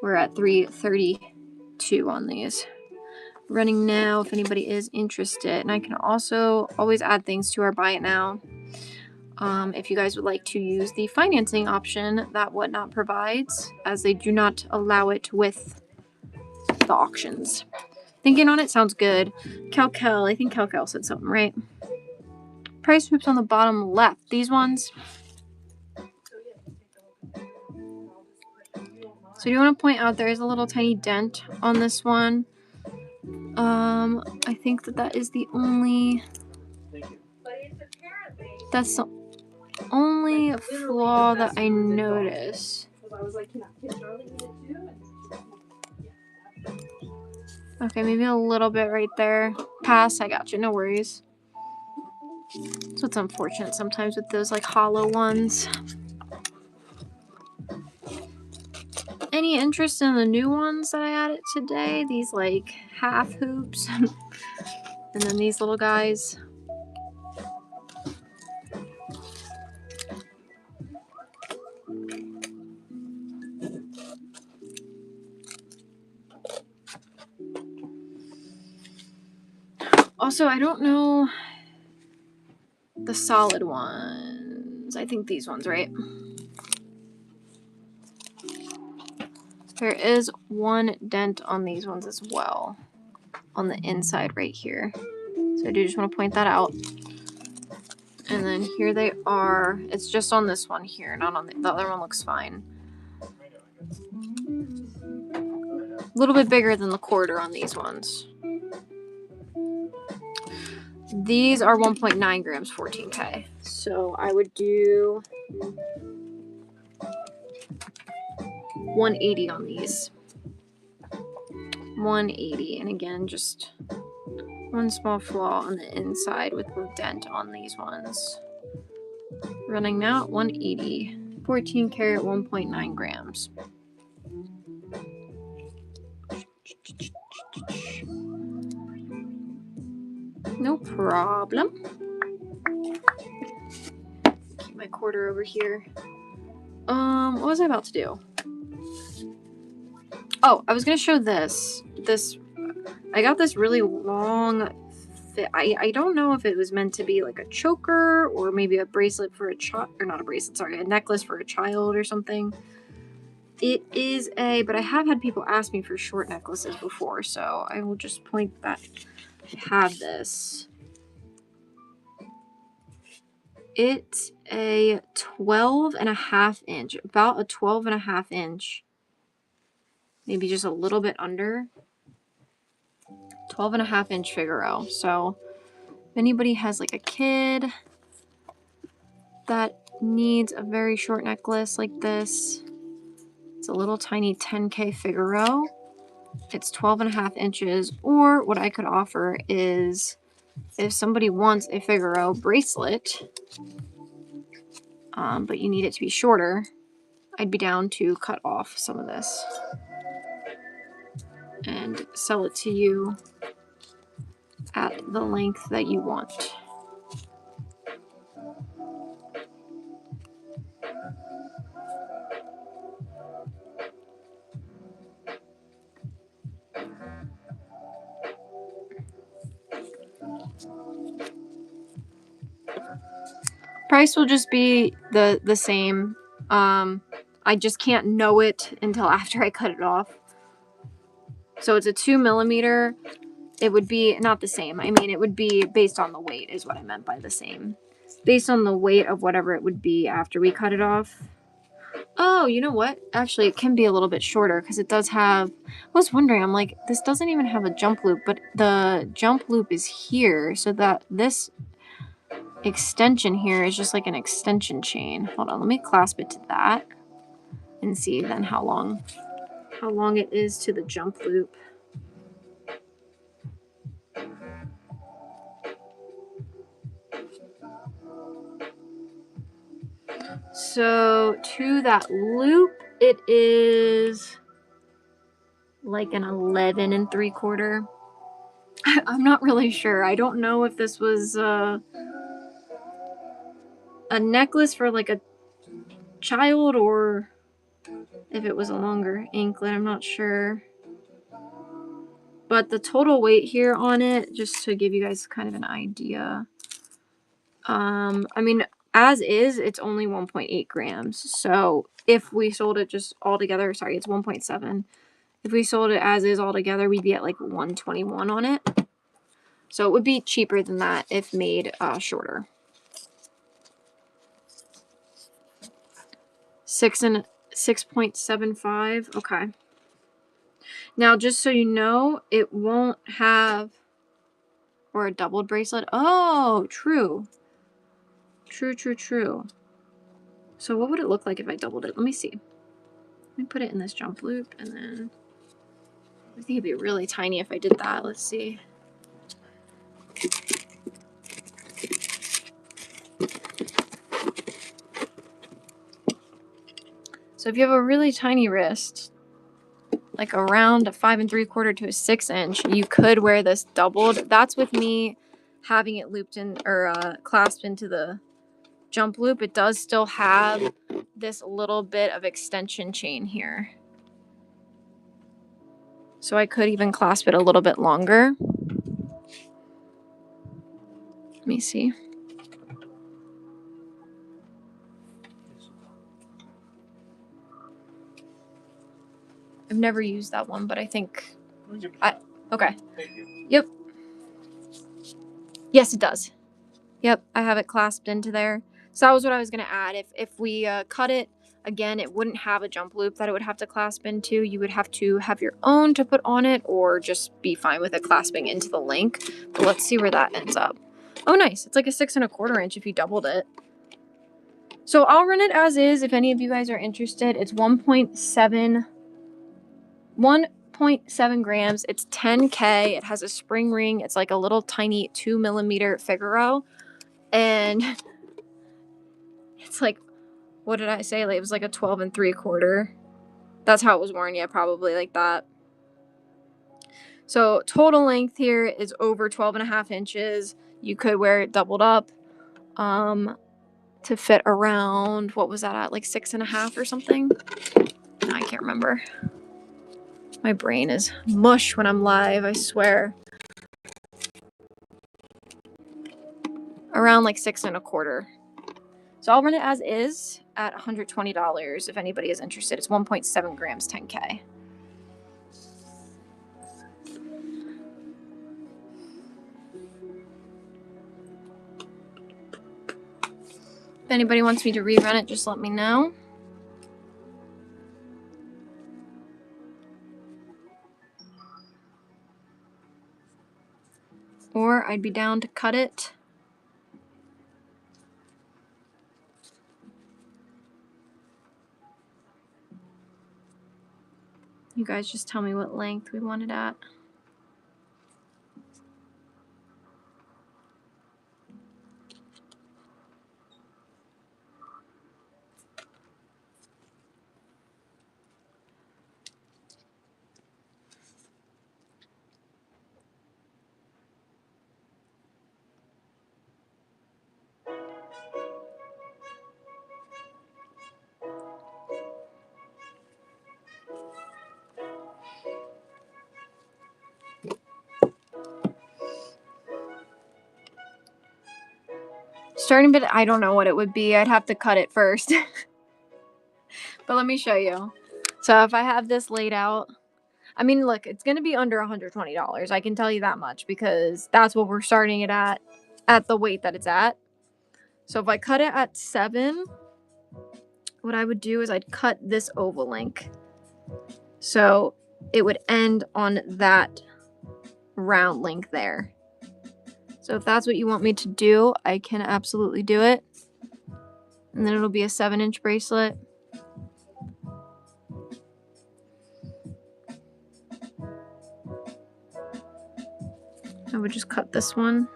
We're at $332 on these. Running now if anybody is interested. And I can also always add things to our buy it now. If you guys would like to use the financing option that Whatnot provides, as they do not allow it with the auctions. Thinking on it sounds good. Cal, I think Cal said something, right? Price hoops on the bottom left. These ones. So do you want to point out there is a little tiny dent on this one. I think that is the only. That's the only flaw that I notice. Okay, maybe a little bit right there. Pass, I got you, no worries. So it's unfortunate sometimes with those like hollow ones. Any interest in the new ones that I added today? These like half hoops. And then these little guys. Also, I don't know the solid ones. I think these ones, right? There is one dent on these ones as well. On the inside right here. So I do just want to point that out. And then here they are. It's just on this one here, not on the other one looks fine. A little bit bigger than the quarter on these ones. These are 1.9 grams 14K. So I would do 180 on these. 180. And again, just One small flaw on the inside with a dent on these ones. Running now at 180. 14 karat, 1.9 grams. No problem. Keep my quarter over here. What was I about to do? Oh, I was gonna show this. I got this really long fit. I don't know if it was meant to be like a choker or maybe a bracelet for a child, or not a bracelet, sorry, a necklace for a child or something. It is but I have had people ask me for short necklaces before, so I will just point that I have this. It's a 12.5 inch, about a 12.5 inch, maybe just a little bit under 12.5 inch Figaro. So if anybody has like a kid that needs a very short necklace like this, it's a little tiny 10K Figaro. It's 12.5 inches, or what I could offer is if somebody wants a Figaro bracelet, but you need it to be shorter, I'd be down to cut off some of this and sell it to you at the length that you want. Price will just be the same. I just can't know it until after I cut it off. So it's a 2mm. It would be not the same. I mean, it would be based on the weight is what I meant by the same. Based on the weight of whatever it would be after we cut it off. Oh, you know what? Actually, it can be a little bit shorter because it does have... I was wondering, I'm like, this doesn't even have a jump loop, but the jump loop is here, so that this extension here is just like an extension chain. Hold on, let me clasp it to that and see then how long it is to the jump loop. So to that loop, it is like an 11 3/4. I'm not really sure. I don't know if this was a necklace for like a child or if it was a longer anklet. I'm not sure. But the total weight here on it, just to give you guys kind of an idea. I mean, as is, it's only 1.8 grams. So if we sold it just all together, sorry, it's 1.7. If we sold it as is all together, we'd be at like 121 on it. So it would be cheaper than that if made shorter. 6.75. Okay. Now, just so you know, it won't have, or a doubled bracelet. Oh, true. True. So what would it look like if I doubled it? Let me see. Let me put it in this jump loop, and then I think it'd be really tiny if I did that. Let's see. So if you have a really tiny wrist, like around a 5 3/4 to a 6 inch, you could wear this doubled. That's with me having it looped in or clasped into the jump loop. It does still have this little bit of extension chain here. So I could even clasp it a little bit longer. Let me see. I've never used that one, but I think okay. Yep. Yes, it does. Yep, I have it clasped into there. So that was what I was going to add. If we cut it, again, it wouldn't have a jump loop that it would have to clasp into. You would have to have your own to put on it or just be fine with it clasping into the link. But let's see where that ends up. Oh, nice. It's like a 6 1/4 inch if you doubled it. So I'll run it as is if any of you guys are interested. It's 1.7 1.7 grams. It's 10K. It has a spring ring. It's like a little tiny 2mm Figaro. And it's like, what did I say? Like, it was like a 12 3/4. That's how it was worn. Yeah, probably like that. So total length here is over 12.5 inches. You could wear it doubled up to fit around, what was that at? Like 6.5 or something? No, I can't remember. My brain is mush when I'm live, I swear. Around like 6.25. So I'll run it as is at $120 if anybody is interested. It's 1.7 grams, 10K. If anybody wants me to rerun it, just let me know. Or I'd be down to cut it. You guys just tell me what length we want it at. Starting bit, I don't know what it would be. I'd have to cut it first. But let me show you. So if I have this laid out, I mean, look, it's going to be under $120. I can tell you that much because that's what we're starting it at the weight that it's at. So if I cut it at 7, what I would do is I'd cut this oval link. So it would end on that round link there. So if that's what you want me to do, I can absolutely do it. And then it'll be a 7-inch bracelet. I would just cut this one.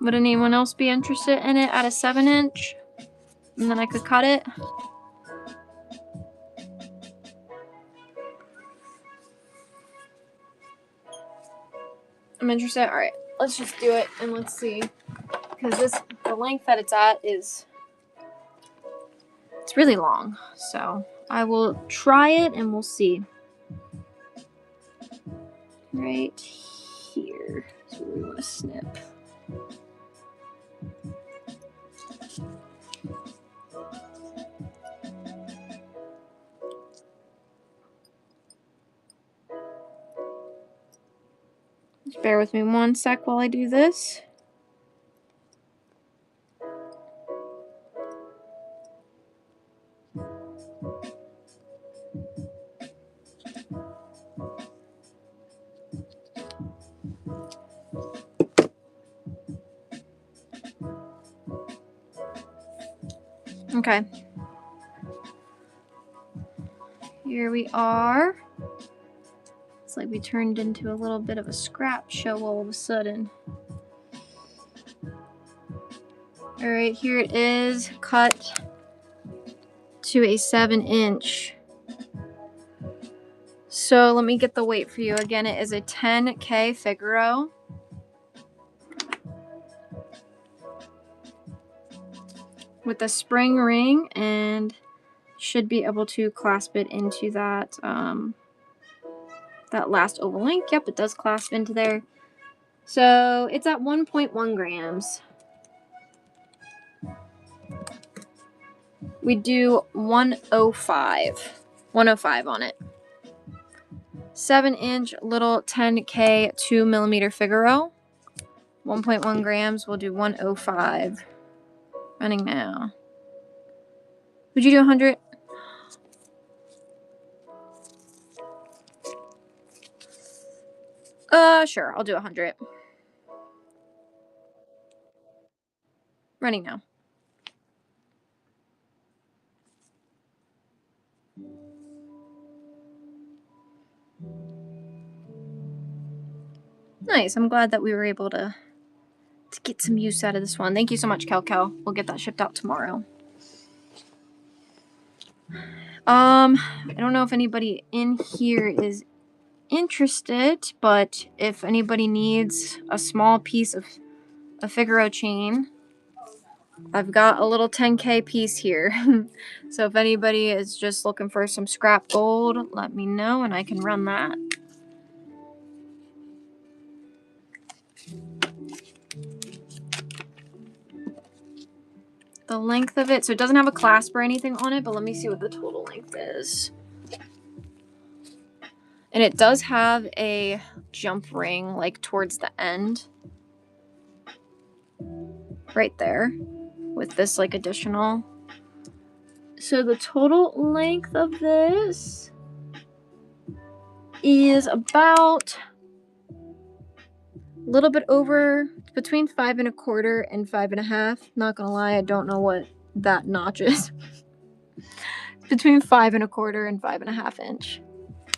Would anyone else be interested in it at a 7-inch? And then I could cut it. I'm interested. All right, let's just do it and let's see. Because the length that it's at it's really long. So I will try it and we'll see. Right here is where we want to snip. Just bear with me one sec while I do this. Okay. Here we are. It's like we turned into a little bit of a scrap show all of a sudden. All right, here it is, cut to a 7-inch. So let me get the weight for you. Again, it is a 10K Figaro. With a spring ring, and should be able to clasp it into that that last oval link. Yep, it does clasp into there. So it's at 1.1 grams. We do 105. 105 on it. 7-inch little 10K 2mm Figaro. 1.1 grams. We'll do 105. Running now. Would you do 100? Sure. I'll do 100. Running now. Nice. I'm glad that we were able to get some use out of this one. Thank you so much, Cal. We'll get that shipped out tomorrow. I don't know if anybody in here is interested, but if anybody needs a small piece of a Figaro chain, I've got a little 10K piece here. So if anybody is just looking for some scrap gold, let me know and I can run that. The length of it, so it doesn't have a clasp or anything on it, but let me see what the total length is. And it does have a jump ring like towards the end. Right there. With this like additional. So the total length of this is about a little bit over, between 5 1/4 and 5 1/2. Not gonna lie, I don't know what that notch is. Between 5 1/4 and 5 1/2 inch.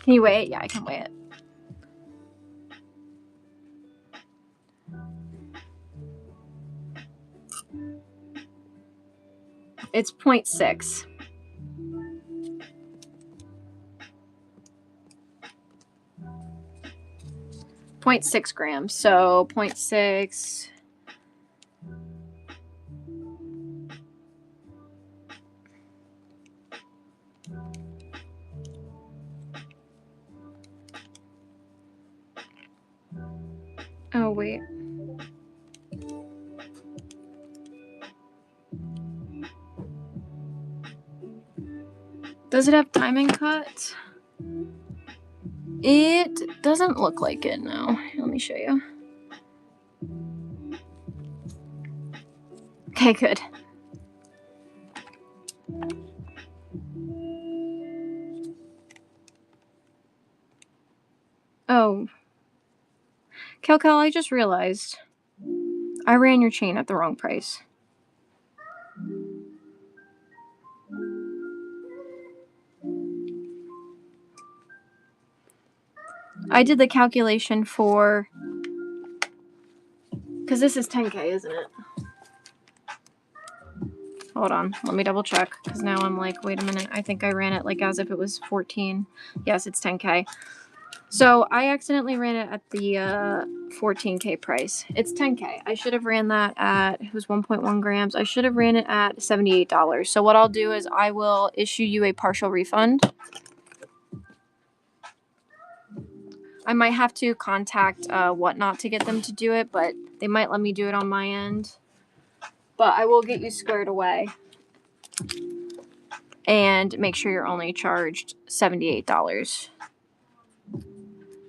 Can you weigh it? Yeah, I can weigh it. It's 0.6. 0.6 grams. So 0.6. Oh, wait. Does it have diamond cut? It doesn't look like it, no. Let me show you. Okay, good. Oh. Cal, I just realized I ran your chain at the wrong price. I did the calculation for, because this is 10K, isn't it? Hold on, let me double check, because now I'm like, wait a minute, I think I ran it like as if it was 14. Yes, it's 10K. So I accidentally ran it at the 14K price. It's 10K. I should have ran that at, it was 1.1 grams. I should have ran it at $78. So what I'll do is I will issue you a partial refund. I might have to contact Whatnot to get them to do it, but they might let me do it on my end. But I will get you squared away and make sure you're only charged $78.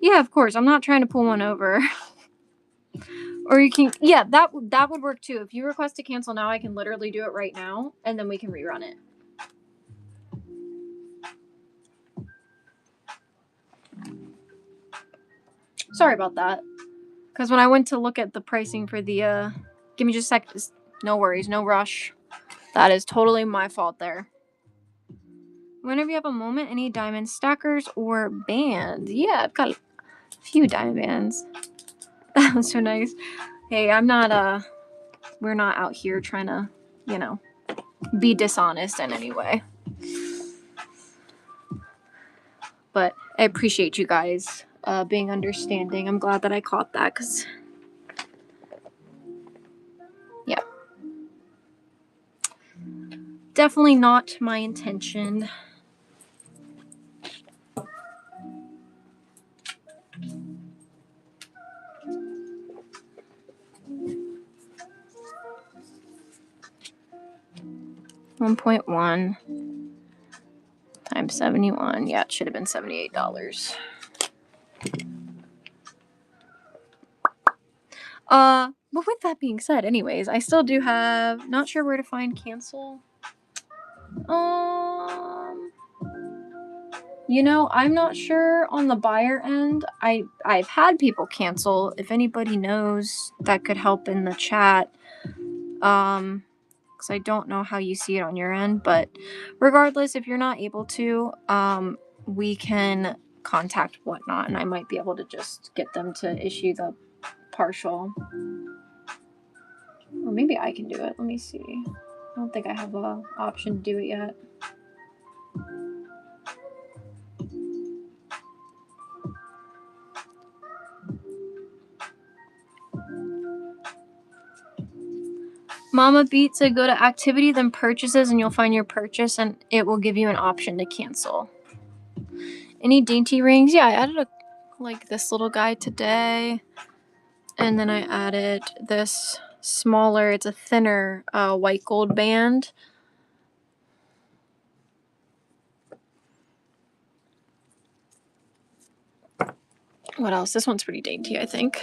Yeah, of course. I'm not trying to pull one over. Or you can, yeah, that would work too. If you request to cancel now, I can literally do it right now, and then we can rerun it. Sorry about that. Because when I went to look at the pricing for the, give me just a sec. No worries, no rush. That is totally my fault there. Whenever you have a moment, any diamond stackers or bands? Yeah, I've got a few diamond bands. That was so nice. Hey, I'm not, we're not out here trying to, you know, be dishonest in any way. But I appreciate you guys being understanding. I'm glad that I caught that, because, yeah. Definitely not my intention. $1.1 times 71. Yeah, it should have been $78. But with that being said, anyways, I still do have, not sure where to find cancel. You know, I'm not sure on the buyer end. I've had people cancel. If anybody knows, that could help in the chat. Because I don't know how you see it on your end, but regardless, if you're not able to, we can contact Whatnot, and I might be able to just get them to issue the partial. Or maybe I can do it. Let me see. I don't think I have an option to do it yet. Mama Beat said go to activity, then purchases, and you'll find your purchase, and it will give you an option to cancel. Any dainty rings? Yeah, I added like this little guy today, and then I added this smaller, it's a thinner white gold band. What else? This one's pretty dainty, I think.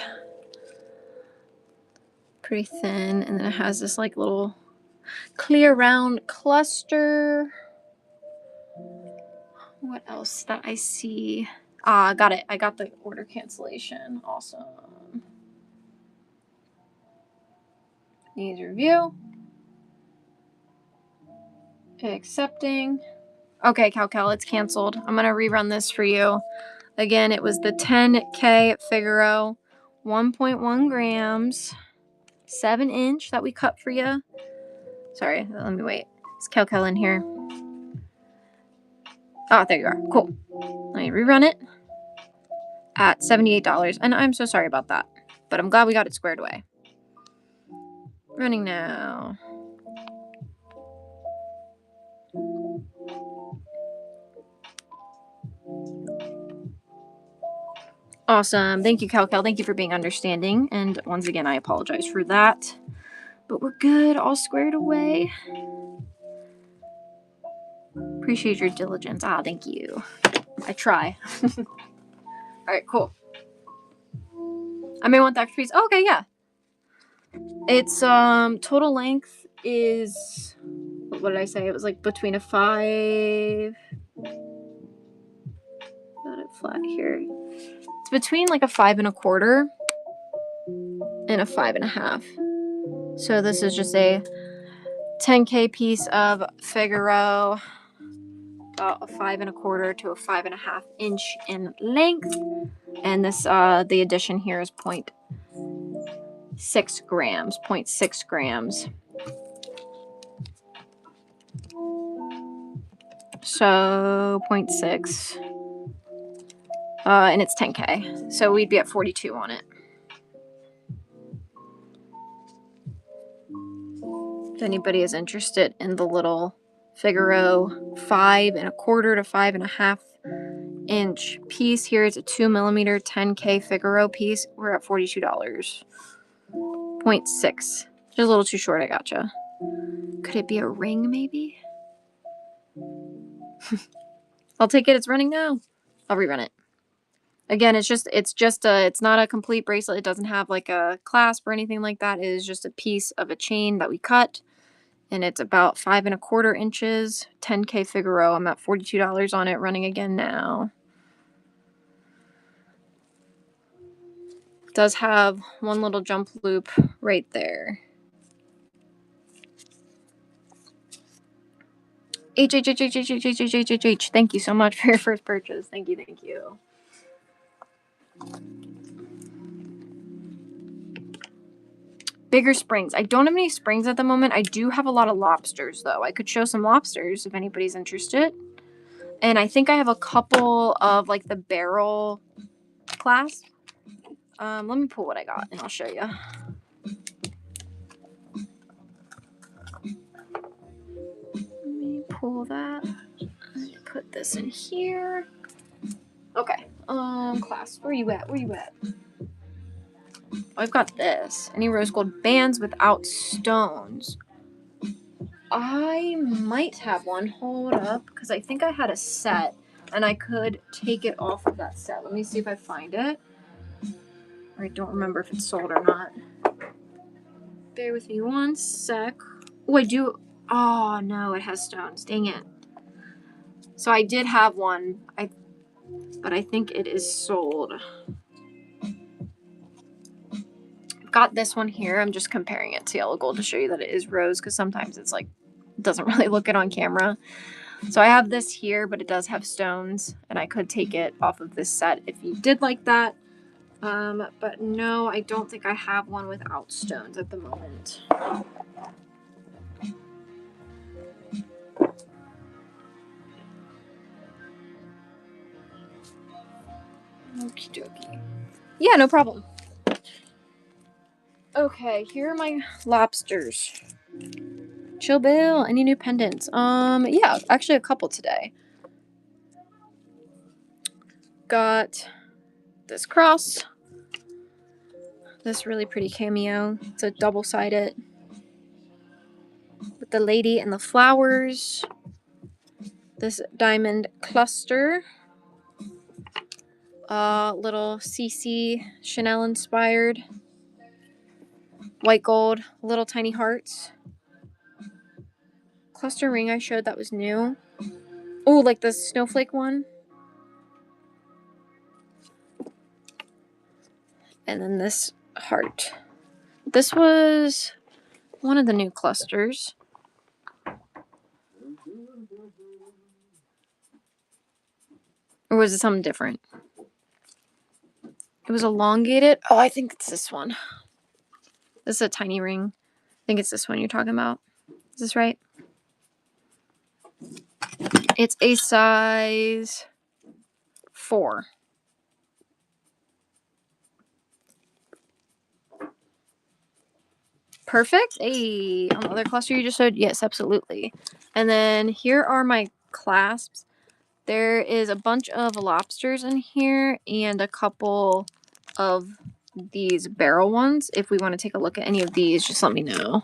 Pretty thin, and then it has this like little clear round cluster. What else that I see? I got it. I got the order cancellation. Awesome. Needs review. Accepting. Okay, Cal, it's canceled. I'm going to rerun this for you. Again, it was the 10K Figaro, 1.1 grams, 7-inch that we cut for you. Sorry, let me wait. Is Cal in here? Oh, there you are. Cool. Let me rerun it at $78. And I'm so sorry about that, but I'm glad we got it squared away. Running now. Awesome. Thank you, Cal. Thank you for being understanding. And once again, I apologize for that. But we're good. All squared away. Appreciate your diligence. Thank you. I try. All right, cool. I may want the extra piece. Oh, okay, yeah. It's total length is, what did I say? It was like between a 5. Got it flat here. It's between like a 5 1/4 and a 5 1/2. So this is just a 10K piece of Figaro, about a 5 1/4 to a 5 1/2 inch in length. And this, the addition here is 0.6 grams, 0.6 grams. So 0.6. And it's 10K. So we'd be at 42 on it. If anybody is interested in the little Figaro 5 1/4 to 5 1/2 inch piece, here is a 2mm 10K Figaro piece. We're at $42. 0.6. Just a little too short, I gotcha. Could it be a ring, maybe? I'll take it. It's running now. I'll rerun it. Again, it's not a complete bracelet. It doesn't have like a clasp or anything like that. It is just a piece of a chain that we cut, and it's about 5 1/4 inches, 10K Figaro. I'm at $42 on it, running again now. It does have one little jump loop right there. H. Thank you so much for your first purchase. Thank you. Bigger springs. I don't have any springs at the moment. I do have a lot of lobsters, though. I could show some lobsters if anybody's interested. And I think I have a couple of, like, the barrel clasp. Let me pull what I got, and I'll show you. Let me pull that. Put this in here. Okay. Clasp. Where you at? I've got this. Any rose gold bands without stones. I might have one. Hold up, because I think I had a set, and I could take it off of that set. Let me see if I find it. I don't remember if it's sold or not. Bear with me one sec. Oh, I do. Oh no, it has stones. Dang it. So I did have one, but I think it is sold. I've got this one here. I'm just comparing it to yellow gold to show you that it is rose, because sometimes it's like doesn't really look it on camera. So I have this here, but it does have stones, and I could take it off of this set if you did like that. But no, I don't think I have one without stones at the moment. Okie dokie. Yeah, no problem. Okay, here are my lobsters. Chill Bill, any new pendants? Yeah, actually a couple today. Got this cross. This really pretty cameo. It's a double-sided with the lady and the flowers. This diamond cluster. Little CC Chanel inspired. White gold, little tiny hearts. Cluster ring I showed that was new. Oh, like the snowflake one. And then this heart. This was one of the new clusters. Or was it something different? It was elongated. Oh, I think it's this one. This is a tiny ring. I think it's this one you're talking about. Is this right? It's a size 4. Perfect. Hey, on the other cluster you just showed? Yes, absolutely. And then here are my clasps. There is a bunch of lobsters in here and a couple of these barrel ones. If we want to take a look at any of these, just let me know.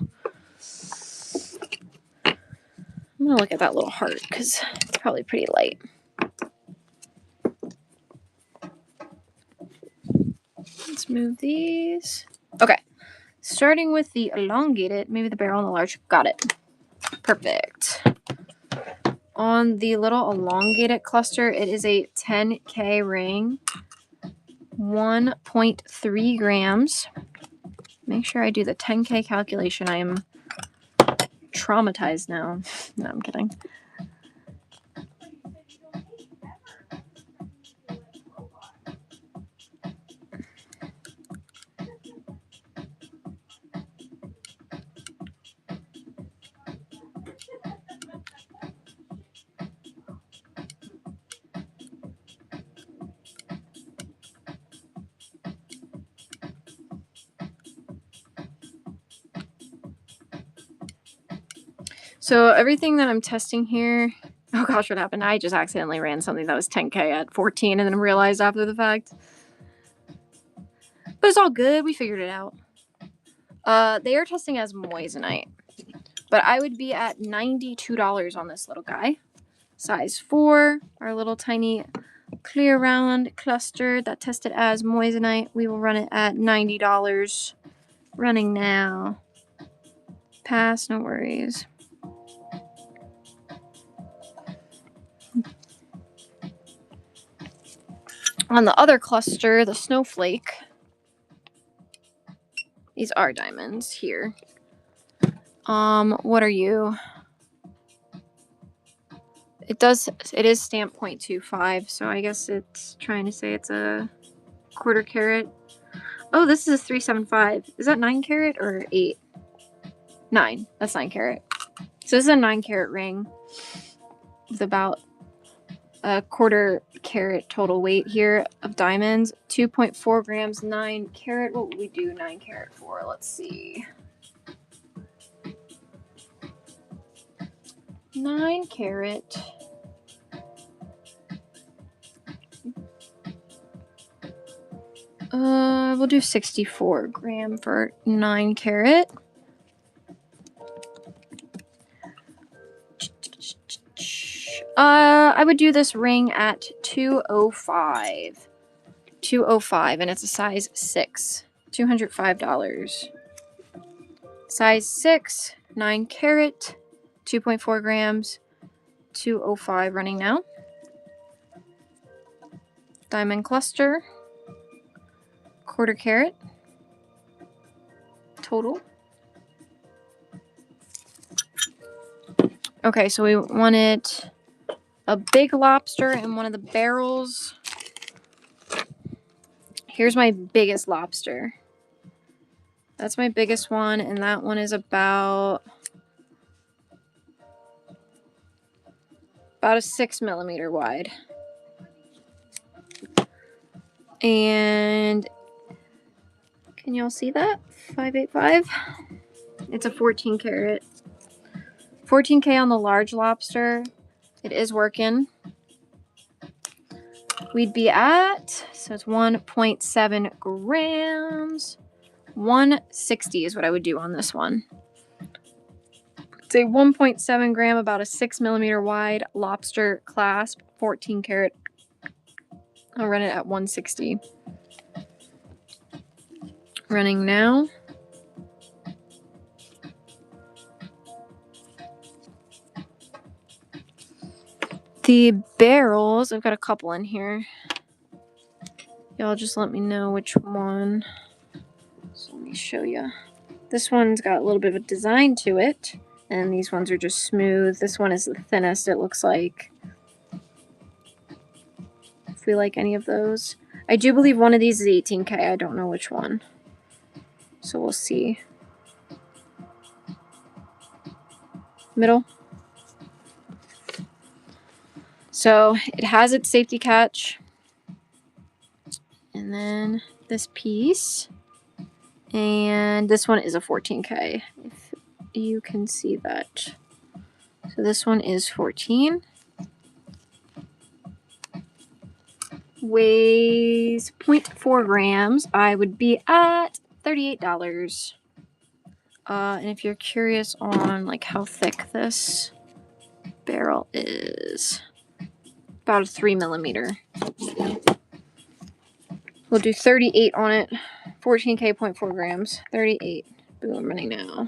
I'm going to look at that little heart because it's probably pretty light. Let's move these. Okay. Starting with the elongated, maybe the barrel and the large. Got it. Perfect. On the little elongated cluster, it is a 10K ring. 1.3 grams. Make sure I do the 10K calculation. I am traumatized now. No, I'm kidding. So everything that I'm testing here, oh gosh, what happened? I just accidentally ran something that was 10K at 14 and then realized after the fact. But it's all good. We figured it out. They are testing as moissanite. But I would be at $92 on this little guy. Size 4, our little tiny clear round cluster that tested as moissanite. We will run it at $90. Running now. Pass, no worries. On the other cluster, the snowflake, these are diamonds here. What are you? It is stamp 0.25, so I guess it's trying to say it's a 1/4 carat. Oh, this is a 375. Is that 9 carat or 8? 9. That's 9 carat. So this is a 9 carat ring with about a 1/4 carat total weight here of diamonds. 2.4 grams, 9 carat. What would we do 9 carat for? Let's see. 9 carat. We'll do 64 gram for 9 carat. I would do this ring at 205. 205, and it's a size 6. $205. Size 6, 9 carat. 2.4 grams, 205 running now. Diamond cluster, 1/4 carat total. Okay, so we wanted a big lobster in one of the barrels. Here's my biggest lobster. That's my biggest one, and that one is about a 6 millimeter wide. And can y'all see that? 585. It's a 14 carat. 14K on the large lobster. It is working. We'd be at, so it's 1.7 grams. 160 is what I would do on this one. It's a 1.7 gram, about a 6 millimeter wide lobster clasp, 14 carat. I'll run it at 160. Running now. The barrels, I've got a couple in here. Y'all just let me know which one. So let me show you. This one's got a little bit of a design to it, and these ones are just smooth. This one is the thinnest, it looks like. If we like any of those. I do believe one of these is 18K. I don't know which one. So we'll see. Middle. So it has its safety catch. And then this piece. And this one is a 14K, if you can see that. So this one is 14. Weighs 0.4 grams. I would be at $38. And if you're curious on like how thick this barrel is, about a 3 millimeter. We'll do 38 on it. 14K, 0.4 grams. 38. Boom, running now.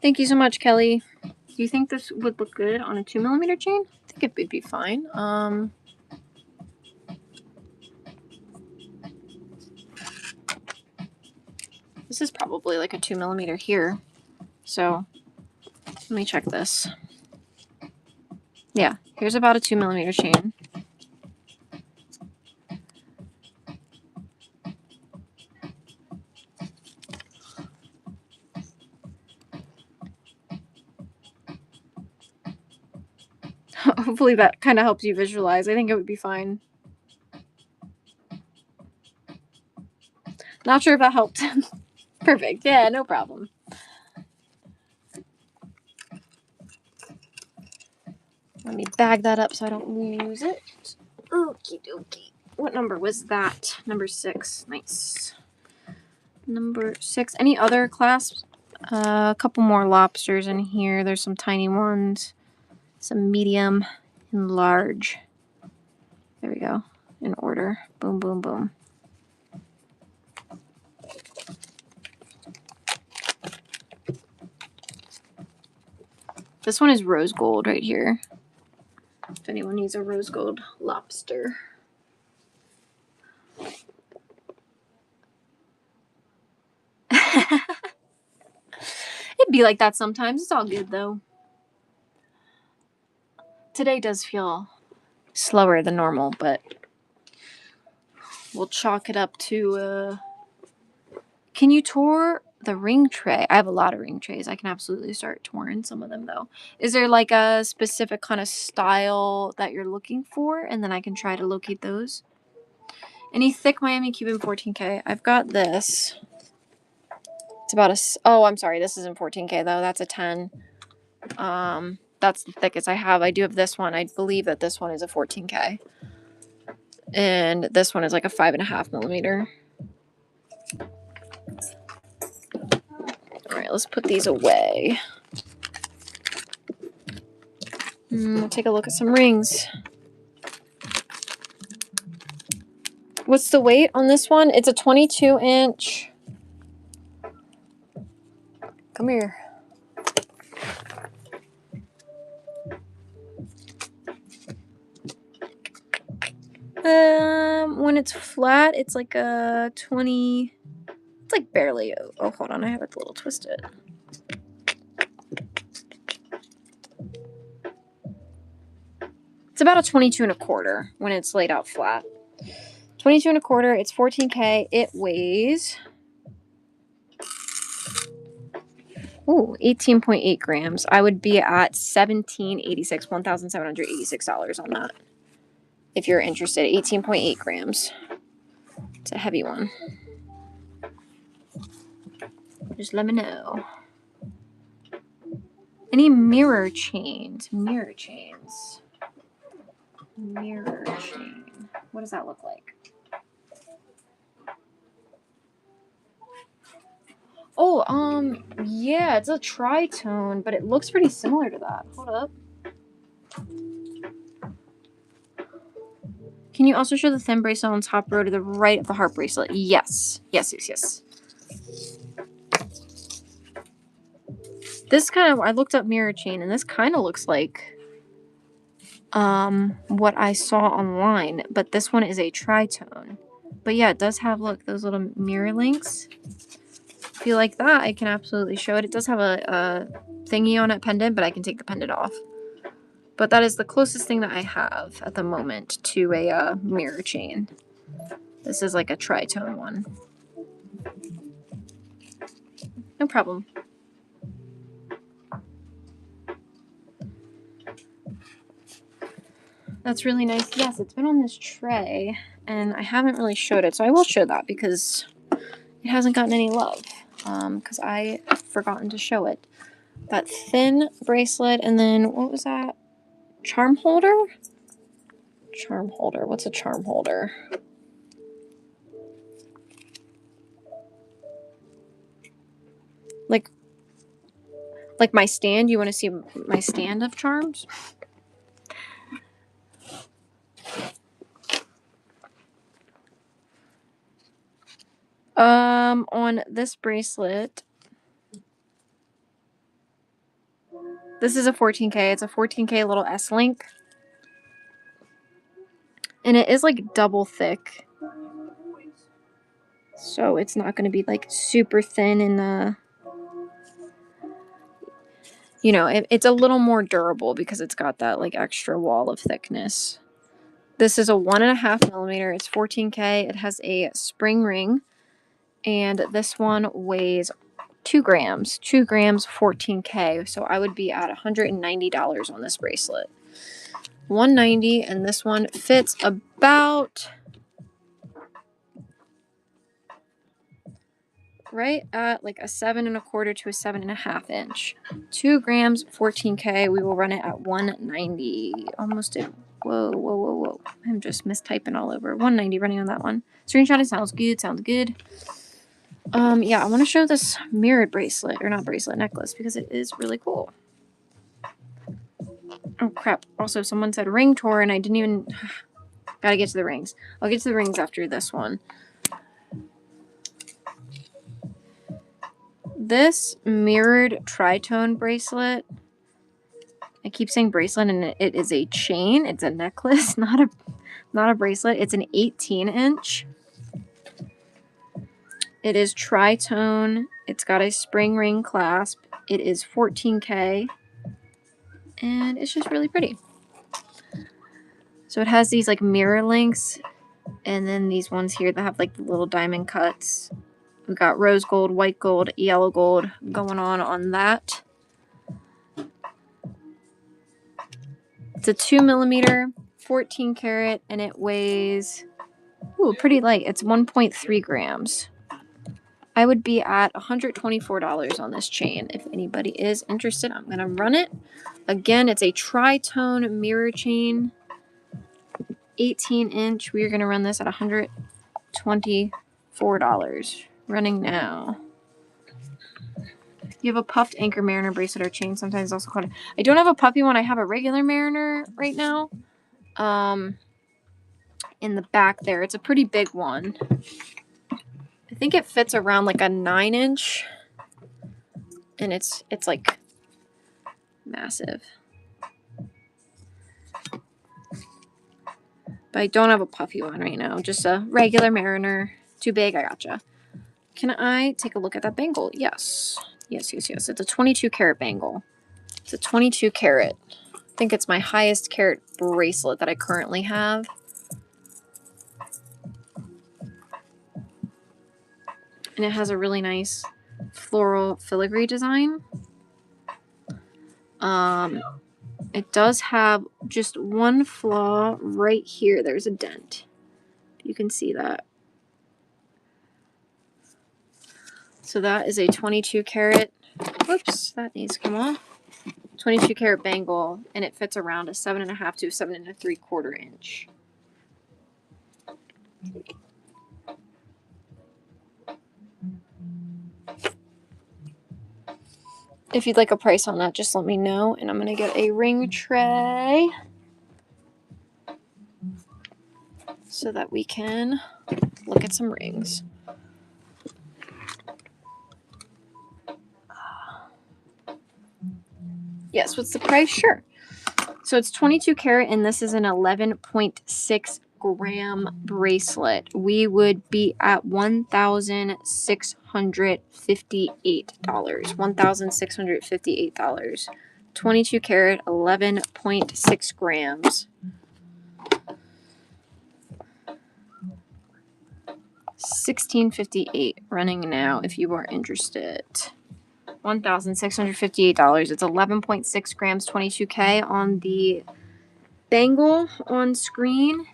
Thank you so much, Kelly. Do you think this would look good on a 2 millimeter chain? I think it would be fine. This is probably like a 2 millimeter here. So let me check this. Yeah, here's about a 2 millimeter chain. Hopefully that kind of helps you visualize. I think it would be fine. Not sure if that helped. Perfect. Yeah, no problem. Let me bag that up so I don't lose it. Okie dokie. What number was that? Number 6. Nice. Number 6. Any other clasps? A couple more lobsters in here. There's some tiny ones. Some medium and large. There we go. In order. Boom, boom, boom. This one is rose gold right here. If anyone needs a rose gold lobster. It'd be like that sometimes. It's all good though. Today does feel slower than normal, but we'll chalk it up to can you tour the ring tray? I have a lot of ring trays. I can absolutely start touring some of them though. Is there like a specific kind of style that you're looking for? And then I can try to locate those. Any thick Miami Cuban 14K? I've got this. It's about a, oh, I'm sorry. This isn't 14K though. That's a 10. That's the thickest I have. I do have this one. I believe that this one is a 14K. And this one is like a 5.5 millimeter. All right, let's put these away. We'll take a look at some rings. What's the weight on this one? It's a 22-inch. Come here. When it's flat, it's like a 20. It's like barely. Oh, hold on. I have it a little twisted. It's about a 22 and a quarter when it's laid out flat. 22 and a quarter. It's 14K. It weighs 18.8 grams. I would be at $1,786 on that. If you're interested, 18.8 grams. It's a heavy one. Just let me know. Any mirror chains? Mirror chains. Mirror chain. What does that look like? Oh, yeah, it's a tritone, but it looks pretty similar to that. Hold up. Can you also show the thin bracelet on top row to the right of the heart bracelet? Yes. Yes. This kind of, I looked up mirror chain, and this kind of looks like what I saw online, but this one is a tritone. But yeah, it does have, look, those little mirror links. If you like that, I can absolutely show it. It does have a thingy on it, pendant, but I can take the pendant off. But that is the closest thing that I have at the moment to a mirror chain. This is like a tritone one. No problem. That's really nice. Yes, it's been on this tray, and I haven't really showed it, so I will show that because it hasn't gotten any love. Because I've forgotten to show it. That thin bracelet, and then what was that? Charm holder? Charm holder. What's a charm holder? Like my stand? You want to see my stand of charms? On this bracelet, this is a 14K. It's a 14K little S-link. And it is like double thick. So it's not going to be like super thin and you know, it's a little more durable because it's got that like extra wall of thickness. This is a 1.5 millimeter. It's 14K. It has a spring ring. And this one weighs 2 grams. 2 grams, 14K. So I would be at $190 on this bracelet. $190, and this one fits about right at like a 7 1/4 to a 7.5 inch. 2 grams, 14K. We will run it at $190. Almost at whoa. I'm just mistyping all over. $190 running on that one. Screenshot it. Sounds good. Yeah, I want to show this mirrored bracelet, or not bracelet, necklace, because it is really cool. Oh crap. Also, someone said ring tour, and I didn't even gotta get to the rings. I'll get to the rings after this one. This mirrored tritone bracelet, I keep saying bracelet, and it is a chain. It's a necklace, not a bracelet. It's an 18-inch. It is tritone. It's got a spring ring clasp. It is 14K. And it's just really pretty. So it has these like mirror links. And then these ones here that have like the little diamond cuts. We've got rose gold, white gold, yellow gold going on that. It's a 2 millimeter, 14 karat, and it weighs pretty light. It's 1.3 grams. I would be at $124 on this chain. If anybody is interested, I'm going to run it. Again, it's a tritone mirror chain, 18-inch. We are going to run this at $124. Running now. You have a puffed anchor mariner bracelet or chain, sometimes also called. I don't have a puffy one. I have a regular mariner right now. In the back there, it's a pretty big one. I think it fits around like a 9-inch, and it's like massive. But I don't have a puffy one right now. Just a regular mariner. Too big. I gotcha. Can I take a look at that bangle? Yes. Yes. It's a 22 karat bangle. It's a 22 karat. I think it's my highest carat bracelet that I currently have. And it has a really nice floral filigree design. It does have just one flaw right here. There's a dent. You can see that. So that is a 22 karat. Whoops, that needs to come off. 22 karat bangle, and it fits around a 7.5 to 7 3/4 inch. If you'd like a price on that, just let me know, and I'm gonna get a ring tray so that we can look at some rings. Yes, what's the price? Sure. So it's 22 karat, and this is an 11.6 gram bracelet. We would be at $1,658. $1,658. 22 karat, 11.6 grams. $1,658 running now if you are interested. $1,658. It's 11.6 grams, 22K on the bangle on screen.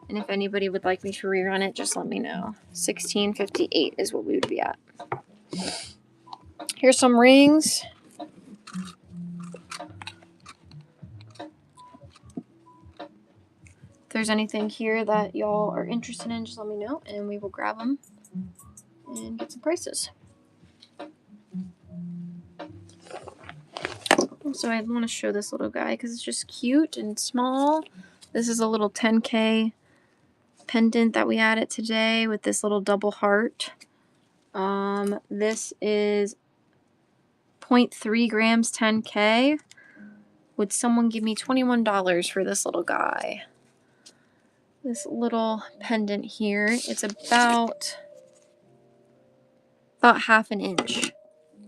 And if anybody would like me to rerun it, just let me know. $1,658 is what we would be at. Here's some rings. If there's anything here that y'all are interested in, just let me know and we will grab them and get some prices. So I want to show this little guy because it's just cute and small. This is a little 10K pendant that we added today with this little double heart. This is 0.3 grams, 10K. Would someone give me $21 for this little guy? This little pendant here. It's about half an inch.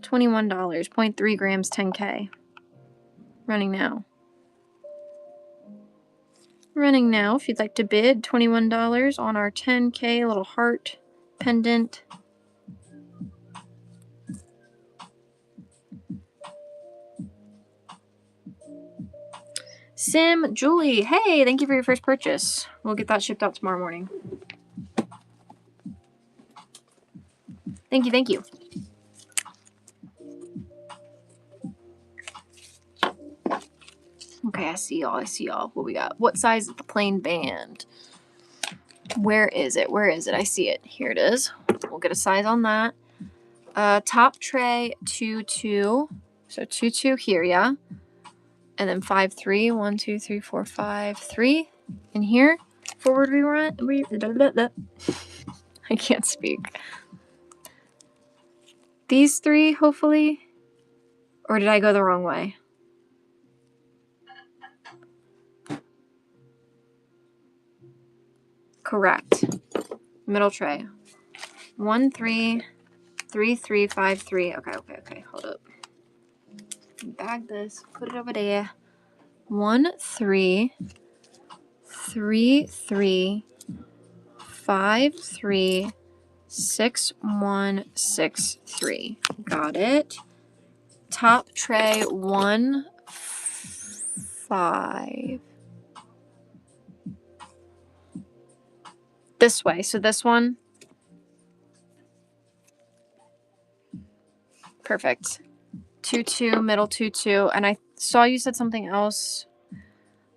$21, 0.3 grams, 10K. Running now. Running now, if you'd like to bid, $21 on our 10K little heart pendant. Sim, Julie, hey, thank you for your first purchase. We'll get that shipped out tomorrow morning. Thank you, thank you. Okay, I see y'all. What we got? What size is the plain band? Where is it? I see it. Here it is. We'll get a size on that. Top tray 2-2. So 2-2 here, yeah. And then 5-3. 1, 2, 3, 4, 5, 3. In here. Forward we run. I can't speak. These 3, hopefully. Or did I go the wrong way? Correct. Middle tray. 1, 3, 3, 3, 5, 3. Okay. Hold up. Bag this. Put it over there. 1, 3, 3, 3, 5, 3, 6, 1, 6, 3. Got it. Top tray 1, 5. This way. So this one. Perfect. 2-2, middle 2-2. And I saw you said something else.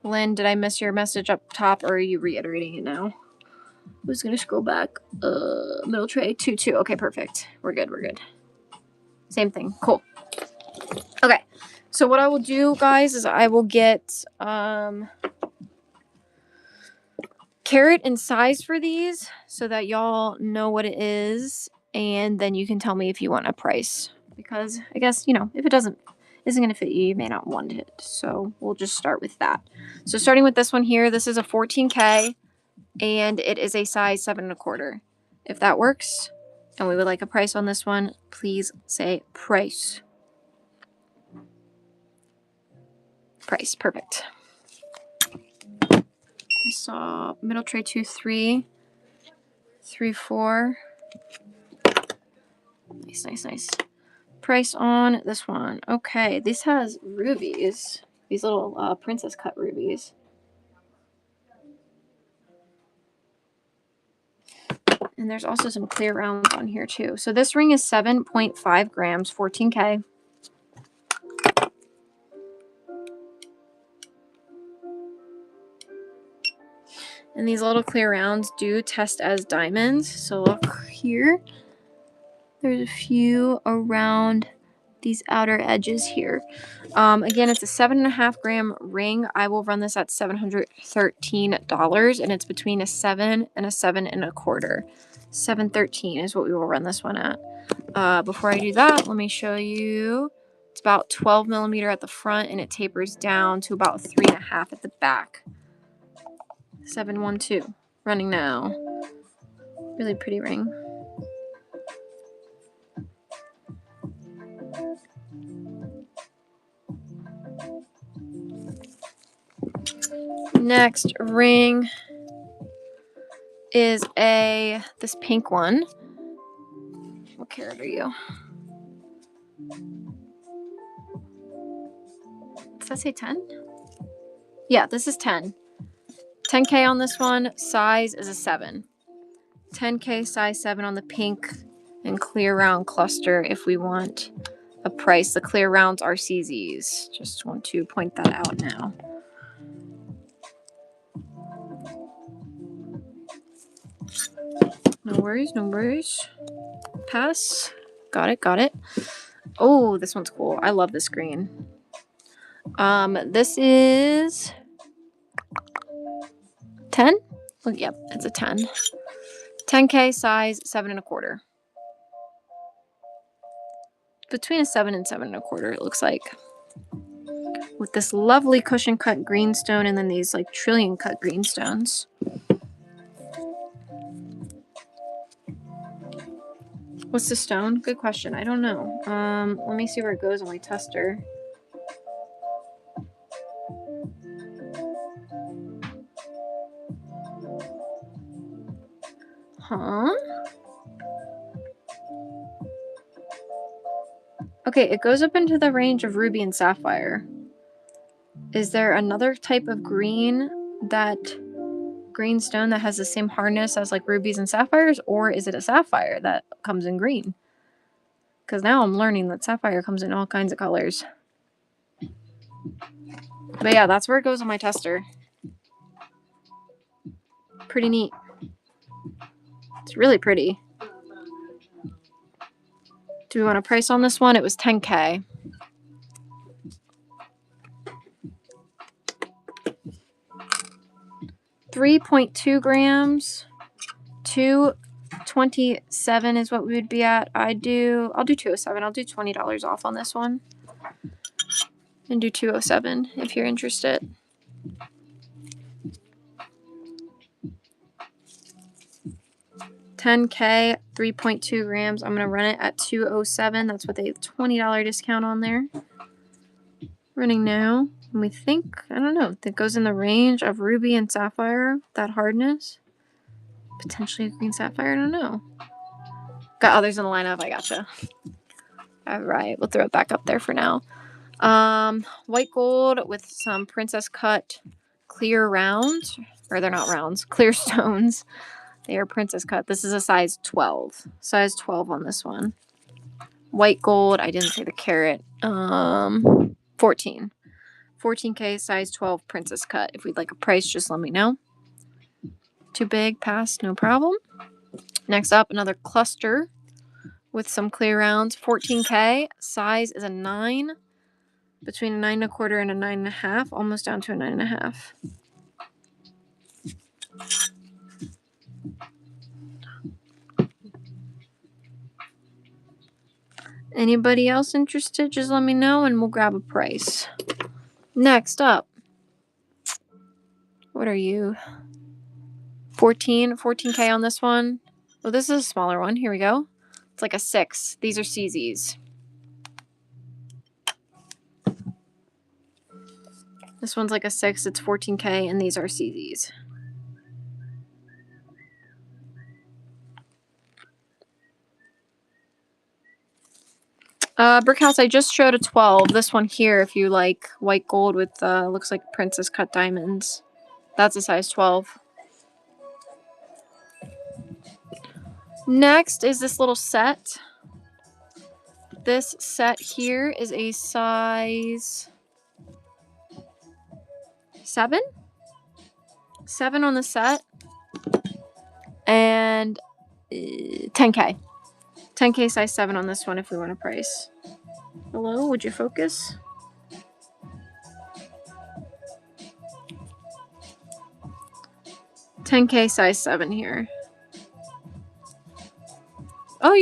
Lynn, did I miss your message up top or are you reiterating it now? I'm just going to scroll back. Middle tray 2-2. Okay, perfect. We're good. Same thing. Cool. Okay, so what I will do, guys, is I will get carat and size for these so that y'all know what it is, and then you can tell me if you want a price. Because I guess, you know, if it isn't going to fit you, you may not want it. So we'll just start with that. So starting with this one here, this is a 14K, and it is a size 7 1/4. If that works, and we would like a price on this one, please say price. Price, perfect. I saw middle tray 2 3, 3 4. Nice. Price on this one. Okay, this has rubies. These little princess cut rubies. And there's also some clear rounds on here too. So this ring is 7.5 grams, 14K. And these little clear rounds do test as diamonds. So look here. There's a few around these outer edges here. Again, it's a 7.5 gram ring. I will run this at $713, and it's between a 7 and a 7 1/4. 713 is what we will run this one at. Before I do that, let me show you. It's about 12 millimeter at the front, and it tapers down to about 3.5 at the back. 712 running now. Really pretty ring. Next ring is this pink one. What carat are you? Does that say 10? Yeah, this is 10. 10K on this one. Size is a 7. 10K size 7 on the pink and clear round cluster if we want a price. The clear rounds are CZs. Just want to point that out now. No worries. Pass. Got it. Oh, this one's cool. I love this green. This is 10? Well, yep, it's a 10. 10K size 7 1/4. Between a 7 and 7 1/4, it looks like. With this lovely cushion cut greenstone and then these like trillion cut greenstones. What's the stone? Good question. I don't know. Let me see where it goes on my tester. Huh? Okay, it goes up into the range of ruby and sapphire. Is there another type of green stone that has the same hardness as like rubies and sapphires, or is it a sapphire that comes in green? Because now I'm learning that sapphire comes in all kinds of colors. But yeah, that's where it goes on my tester. Pretty neat. It's really pretty. Do we want a price on this one? It was 10K. $3.2 grams. 227 is what we would be at. I'll do 207. I'll do $20 off on this one. And do 207 if you're interested. $10K, 3.2 grams. I'm gonna run it at 207. That's with a $20 discount on there. Running now. And we think, I don't know, that goes in the range of ruby and sapphire, that hardness. Potentially a green sapphire, I don't know. Got others in the lineup, I gotcha. All right, we'll throw it back up there for now. White gold with some princess cut clear rounds, or they're not rounds, clear stones. They are princess cut. This is a size 12. Size 12 on this one. White gold, I didn't say the carat. 14. 14K, size 12, princess cut. If we'd like a price, just let me know. Too big, pass, no problem. Next up, another cluster with some clear rounds. 14K. Size is a 9. Between a 9 1/4 and a 9 1/2. Almost down to a 9 1/2. Anybody else interested? Just let me know and we'll grab a price. Next up. What are you? 14K on this one. Oh, this is a smaller one. Here we go. It's like a 6. These are CZs. This one's like a 6. It's 14K, and these are CZs. Brick House, I just showed a 12. This one here, if you like white gold with, looks like princess cut diamonds. That's a size 12. Next is this little set. This set here is a size 7. 7 on the set. And 10K. 10K size 7 on this one if we want a price. Hello, would you focus? $10K size 7 here. Oh,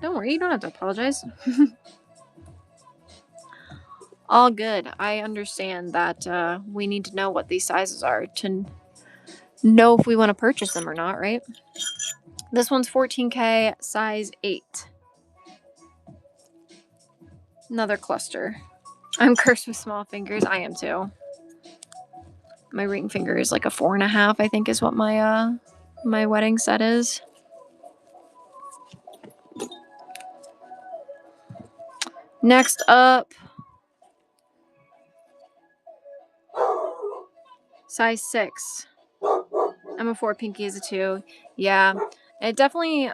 don't worry, you don't have to apologize. All good. I understand that we need to know what these sizes are to know if we want to purchase them or not, right? This one's 14K, size 8. Another cluster. I'm cursed with small fingers. I am too. My ring finger is like a 4 1/2, I think is what my my wedding set is. Next up, size 6. I'm a 4, Pinky is a 2. Yeah, it definitely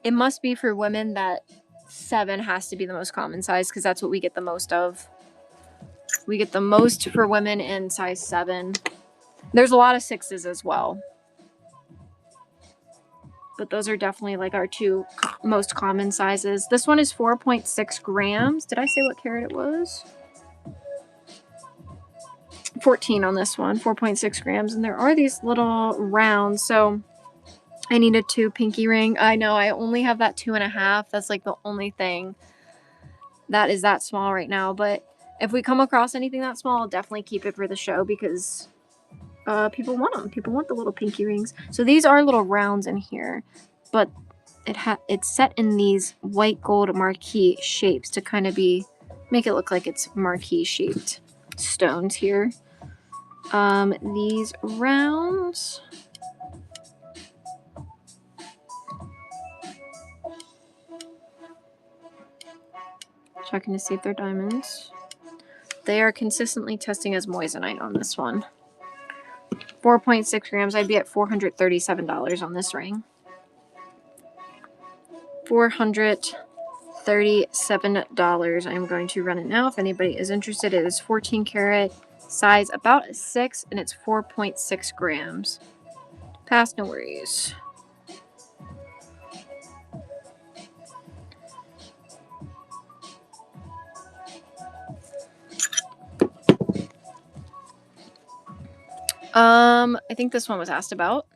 it must be for women that 7 has to be the most common size because that's what we get the most of. We get the most for women in size 7. There's a lot of 6s as well. But those are definitely like our 2 most common sizes. This one is 4.6 grams. Did I say what carat it was? 14 on this one, 4.6 grams. And there are these little rounds. So I need a 2 pinky ring. I know I only have that 2 1/2. That's like the only thing that is that small right now. But if we come across anything that small, I'll definitely keep it for the show because people want them. People want the little pinky rings. So these are little rounds in here, but it's set in these white gold marquee shapes to kind of make it look like it's marquee shaped stones here. These rounds. Checking to see if they're diamonds. They are consistently testing as moissanite on this one. 4.6 grams. I'd be at $437 on this ring. $437. I'm going to run it now. If anybody is interested, it is 14 karat, size about a 6, and it's 4.6 grams. Pass, no worries. I think this one was asked about.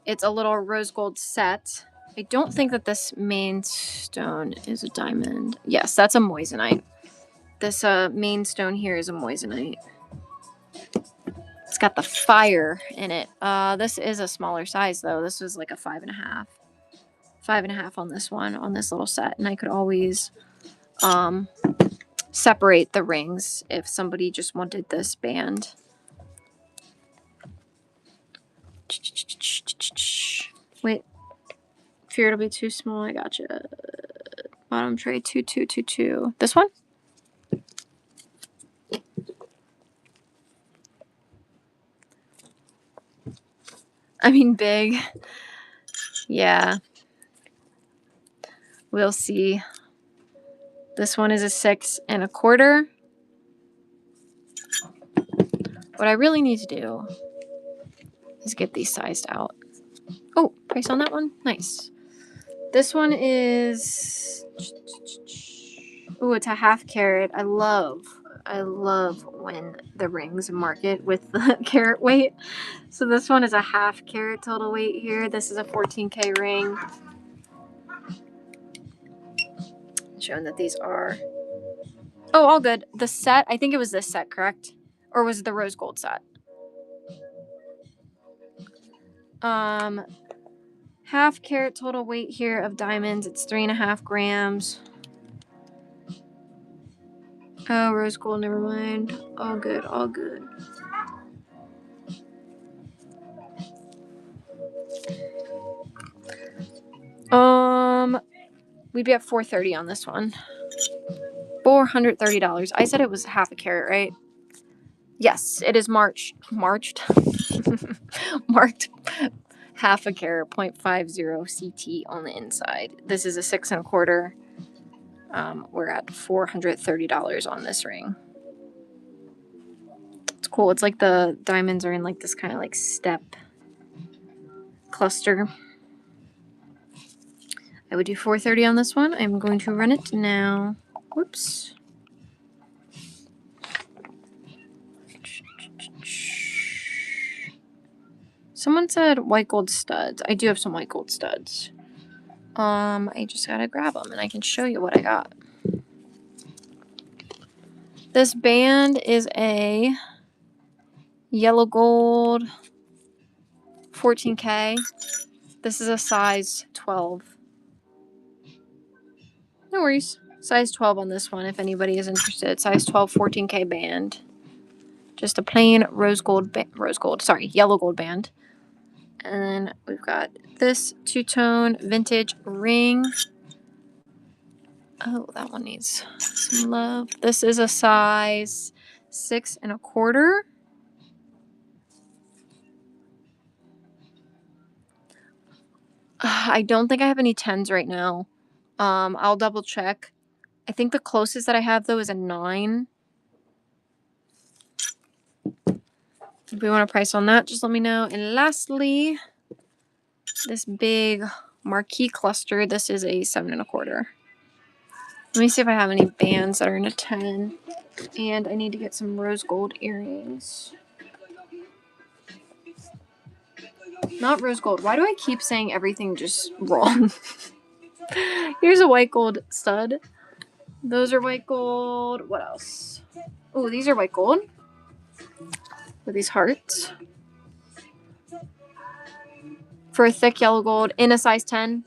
It's a little rose gold set. I don't think that this main stone is a diamond. Yes, that's a moissanite. This main stone here is a moissanite. It's got the fire in it. This is a smaller size though. This was like a 5 1/2. 5 1/2 on this one, on this little set. And I could always separate the rings if somebody just wanted this band. Wait, fear it'll be too small. I gotcha. Bottom tray 2222. This one? I mean, big. Yeah. We'll see. This one is a 6 1/4. What I really need to do is get these sized out. Oh, price on that one? Nice. This one is, oh, it's a half carat. I love when the rings market with the carat weight. So this one is a half carat total weight here. This is a 14K ring. Showing that these are, oh, all good. The set, I think it was this set, correct? Or was it the rose gold set? Half carat total weight here of diamonds. It's 3.5 grams. Oh, rose gold, never mind. All good, all good. We'd be at $430 on this one. $430. I said it was half a carat, right? Yes, it is marked half a carat, 0.50 CT on the inside. This is a 6 1/4. We're at $430 on this ring. It's cool. It's like the diamonds are in like this kind of like step cluster. I would do $430 on this one. I'm going to run it now. Whoops. Someone said white gold studs. I do have some white gold studs. I just gotta grab them and I can show you what I got. This band is a yellow gold 14K. This is a size 12. No worries. Size 12 on this one if anybody is interested. Size 12 14K band. Just a plain yellow gold band. And then we've got this two-tone vintage ring. Oh, that one needs some love. This is a size 6 1/4. I don't think I have any 10s right now. I'll double check. I think the closest that I have though is a 9. If we want a price on that, just let me know. And lastly, this big marquee cluster. This is a 7 1/4. Let me see if I have any bands that are in a 10. And I need to get some rose gold earrings. Not rose gold. Why do I keep saying everything just wrong? Here's a white gold stud. Those are white gold. What else? Oh, these are white gold. With these hearts. For a thick yellow gold in a size 10.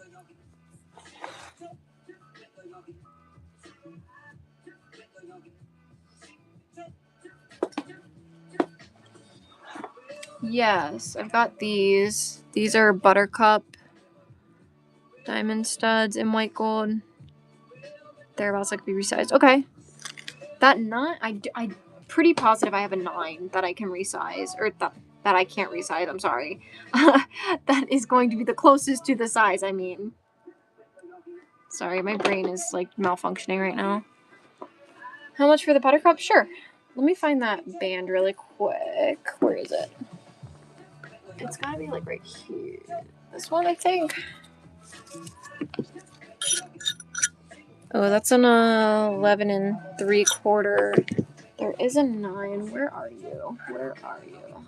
Yes, I've got these. These are buttercup diamond studs in white gold. Thereabouts, like be resized. Okay. That 9, I'm pretty positive I have a 9 that I can resize, or that I can't resize. I'm sorry. That is going to be the closest to the size. I mean, sorry, my brain is like malfunctioning right now. How much for the buttercup? Sure. Let me find that band really quick. Where is it? It's gotta be like right here. This one, I think. Oh, that's an 11 3/4. There is a 9. Where are you? Where are you?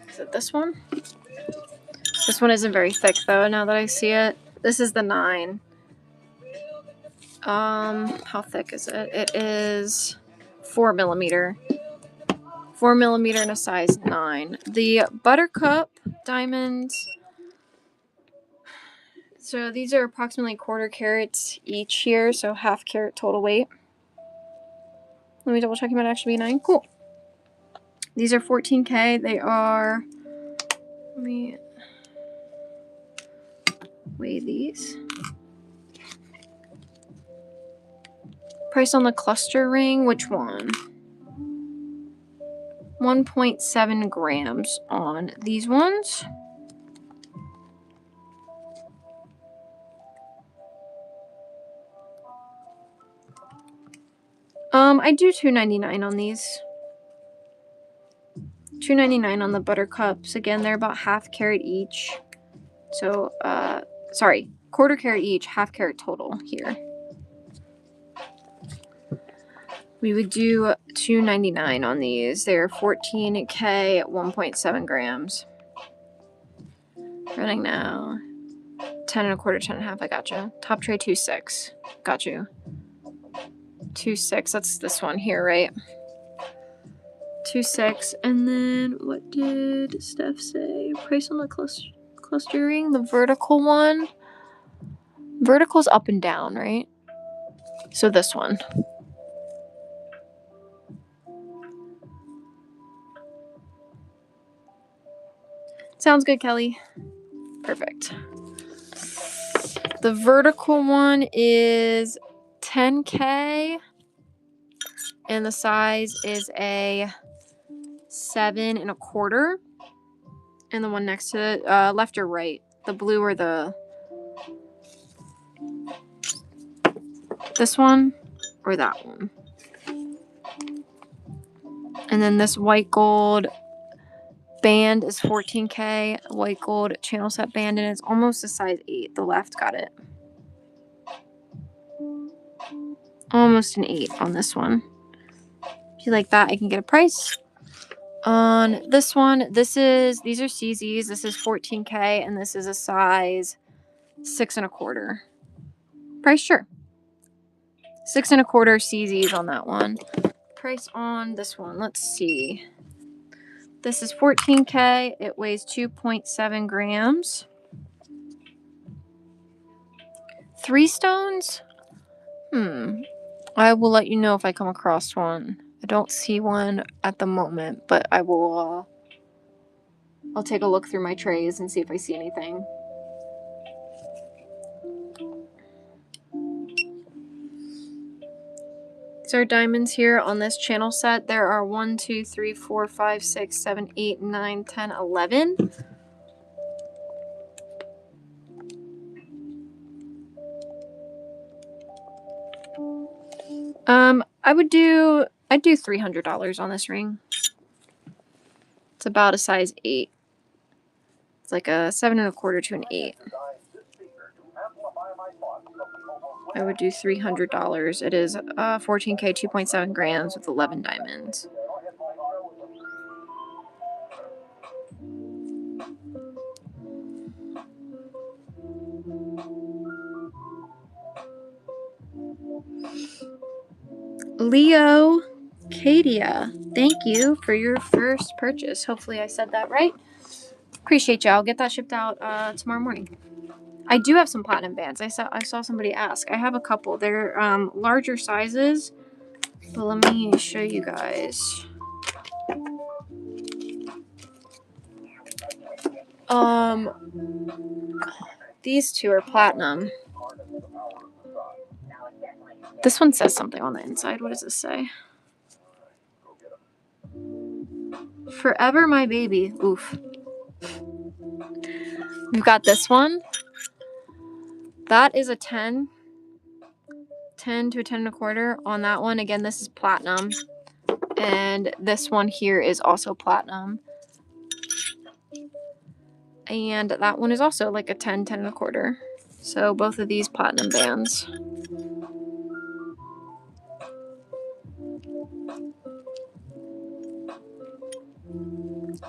Is it this one? This one isn't very thick though, now that I see it. This is the 9. How thick is it? It is 4 millimeter. 4 millimeter in a size 9. The buttercup diamonds. So these are approximately 1/4 carats each here, so half carat total weight. Let me double check. It might actually be 9. Cool. These are 14K. They are. Let me weigh these. Price on the cluster ring. Which one? 1.7 grams on these ones. I do $2.99 on these. $2.99 on the buttercups. Again, they're about half carat each. So, sorry, quarter carat each, half carat total here. We would do $2.99 on these. They're 14K at 1.7 grams. Running now. 10 and a quarter, 10 and a half. I gotcha. Top tray 2.6. Got you. 2.6. That's this one here, right? 2.6. And then what did Steph say? Price on the cluster ring, the vertical one. Vertical's up and down, right? So this one. Sounds good, Kelly. Perfect. The vertical one is 10K, and the size is a 7 and a quarter. And the one next to it, left or right, the blue or this one or that one. And then this white gold band is 14K, white gold channel set band, and it's almost a size 8. The left got it. Almost an 8 on this one. If you like that, I can get a price. On this one, these are CZs. This is 14K, and this is a size 6 and a quarter. Price, sure. 6 and a quarter CZs on that one. Price on this one, let's see. This is 14K. It weighs 2.7 grams. 3 stones? I will let you know if I come across one. I don't see one at the moment, but I will, I'll take a look through my trays and see if I see anything. These are diamonds here on this channel set. There are 1, 2, 3, 4, 5, 6, 7, 8, 9, 10, 11. I'd do $300 on this ring. It's about a size 8. It's like a 7 and a quarter to an 8. I would do $300. It is 14K, 2.7 grams with 11 diamonds. Leo Kadia, thank you for your first purchase. Hopefully I said that right. Appreciate you. I'll get that shipped out tomorrow morning. I do have some platinum bands. I saw somebody ask. I have a couple. They're larger sizes, but let me show you guys. These two are platinum. This one says something on the inside. What does this say? Forever my baby. Oof. We've got this one. That is a 10 to a 10 and a quarter on that one. Again, this is platinum. And this one here is also platinum. And that one is also like a 10 and a quarter. So both of these platinum bands.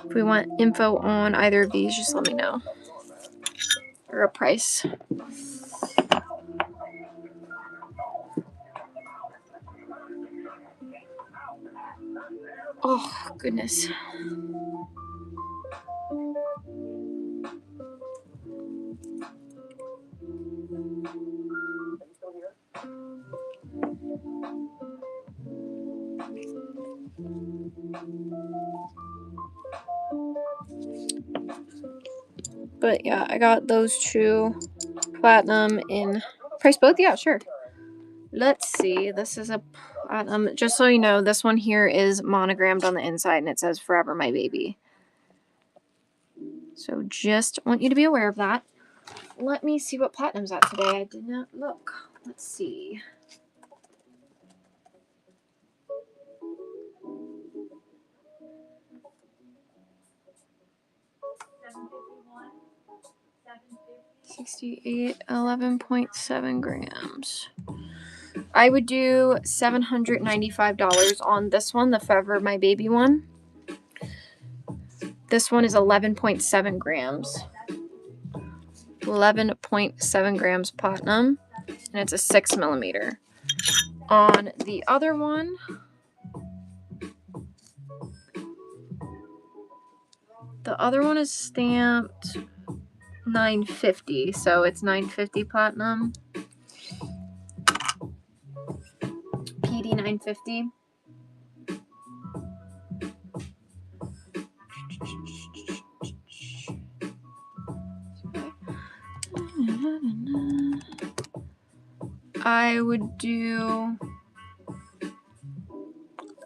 If we want info on either of these, just let me know. Or a price. Oh, goodness. But yeah, I got those two platinum in price both. Yeah, sure. Let's see. This is a platinum. Just so you know, this one here is monogrammed on the inside and it says Forever My Baby. So just want you to be aware of that. Let me see what platinum's at today. I did not look. Let's see. 68, 11.7 grams. I would do $795 on this one, the Forever My Baby one. This one is 11.7 grams. 11.7 grams platinum, and it's a 6 millimeter. On the other one, the other one is stamped 950, so it's 950 platinum. PD 950. I would do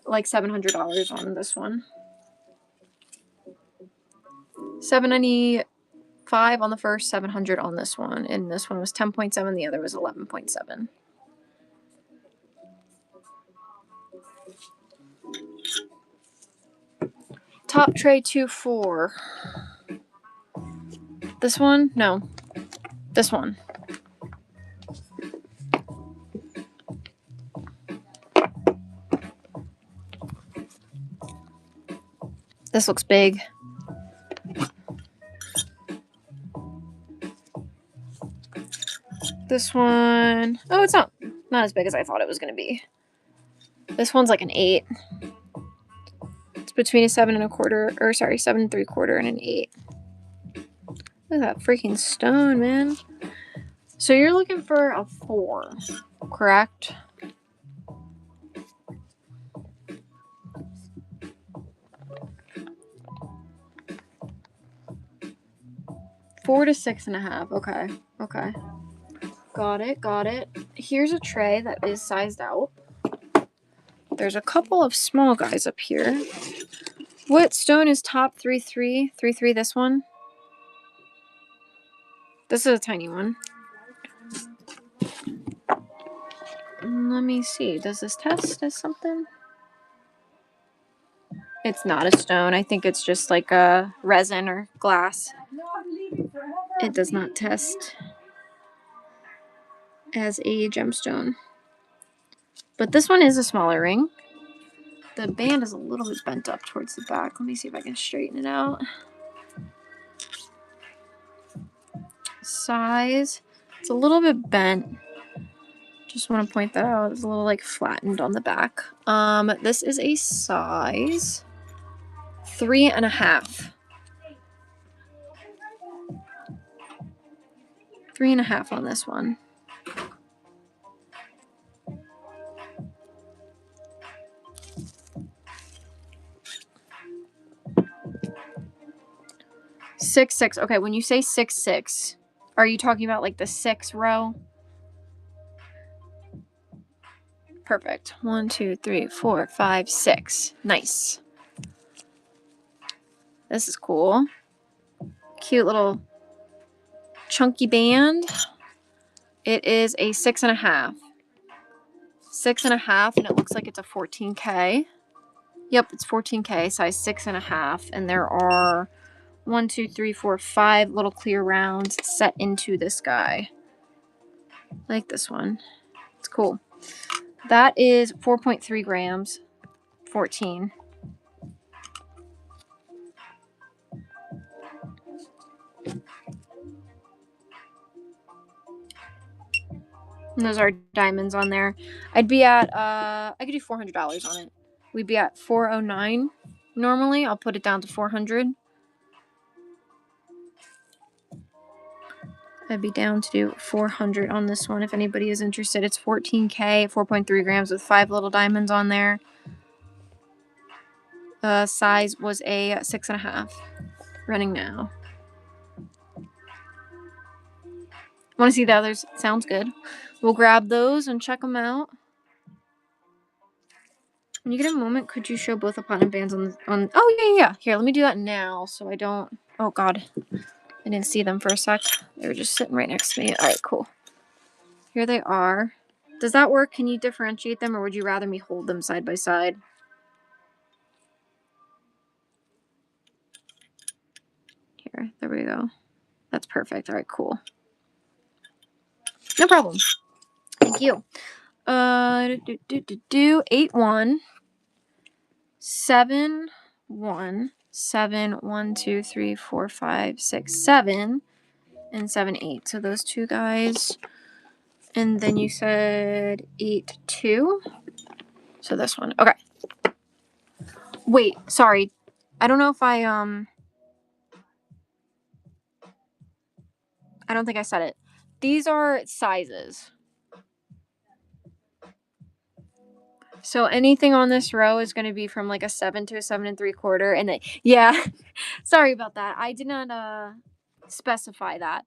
like $700 on this one. $795 on the first, $700 on this one, and this one was 10.7, the other was 11.7. Top tray 2-4. This one? No. This one. This looks big. This one, oh, it's not as big as I thought it was going to be. This one's like an 8. It's between a 7 3/4 and an 8. Look at that freaking stone, man. So you're looking for a 4, correct? $4 to $6.5. Okay. Got it. Here's a tray that is sized out. There's a couple of small guys up here. What stone is top 3-3? 3-3, this one? This is a tiny one. Let me see. Does this test as something? It's not a stone. I think it's just like a resin or glass. It does not test as a gemstone. But this one is a smaller ring. The band is a little bit bent up towards the back. Let me see if I can straighten it out. Size. It's a little bit bent. Just want to point that out. It's a little like flattened on the back. This is a size 3.5. 3.5 on this one. Six. Okay, when you say 6'6", are you talking about like the 6 row? Perfect. 1, 2, 3, 4, 5, 6. Nice. This is cool. Cute little chunky band. It is a 6.5. 6.5, and it looks like it's a 14K. Yep, it's 14K, size 6.5, and there are 1, 2, 3, 4, 5 little clear rounds set into this guy. Like this one. It's cool. That is 4.3 grams. 14. And those are diamonds on there. I'd be at I could do $400 on it. We'd be at $409 normally. I'll put it down to $400. I'd be down to do $400 on this one if anybody is interested. It's 14K, 4.3 grams with 5 little diamonds on there. Size was a 6.5. Running now. Want to see the others? Sounds good. We'll grab those and check them out. When you get a moment, could you show both the platinum bands on? Oh yeah. Here, let me do that now, so I don't. Oh God, I didn't see them for a sec. They were just sitting right next to me. All right, cool. Here they are. Does that work? Can you differentiate them, or would you rather me hold them side by side? Here, there we go. That's perfect. All right, cool. No problem. Thank you. 8-1, 7-1, 7-1, 2, 3, 4, 5, 6, 7, and 7-8. So those two guys. And then you said 8-2. So this one. Okay. Wait, sorry. I don't know if I don't think I said it. These are sizes. So anything on this row is going to be from like a 7 to a 7 3/4. And yeah, sorry about that. I did not specify that.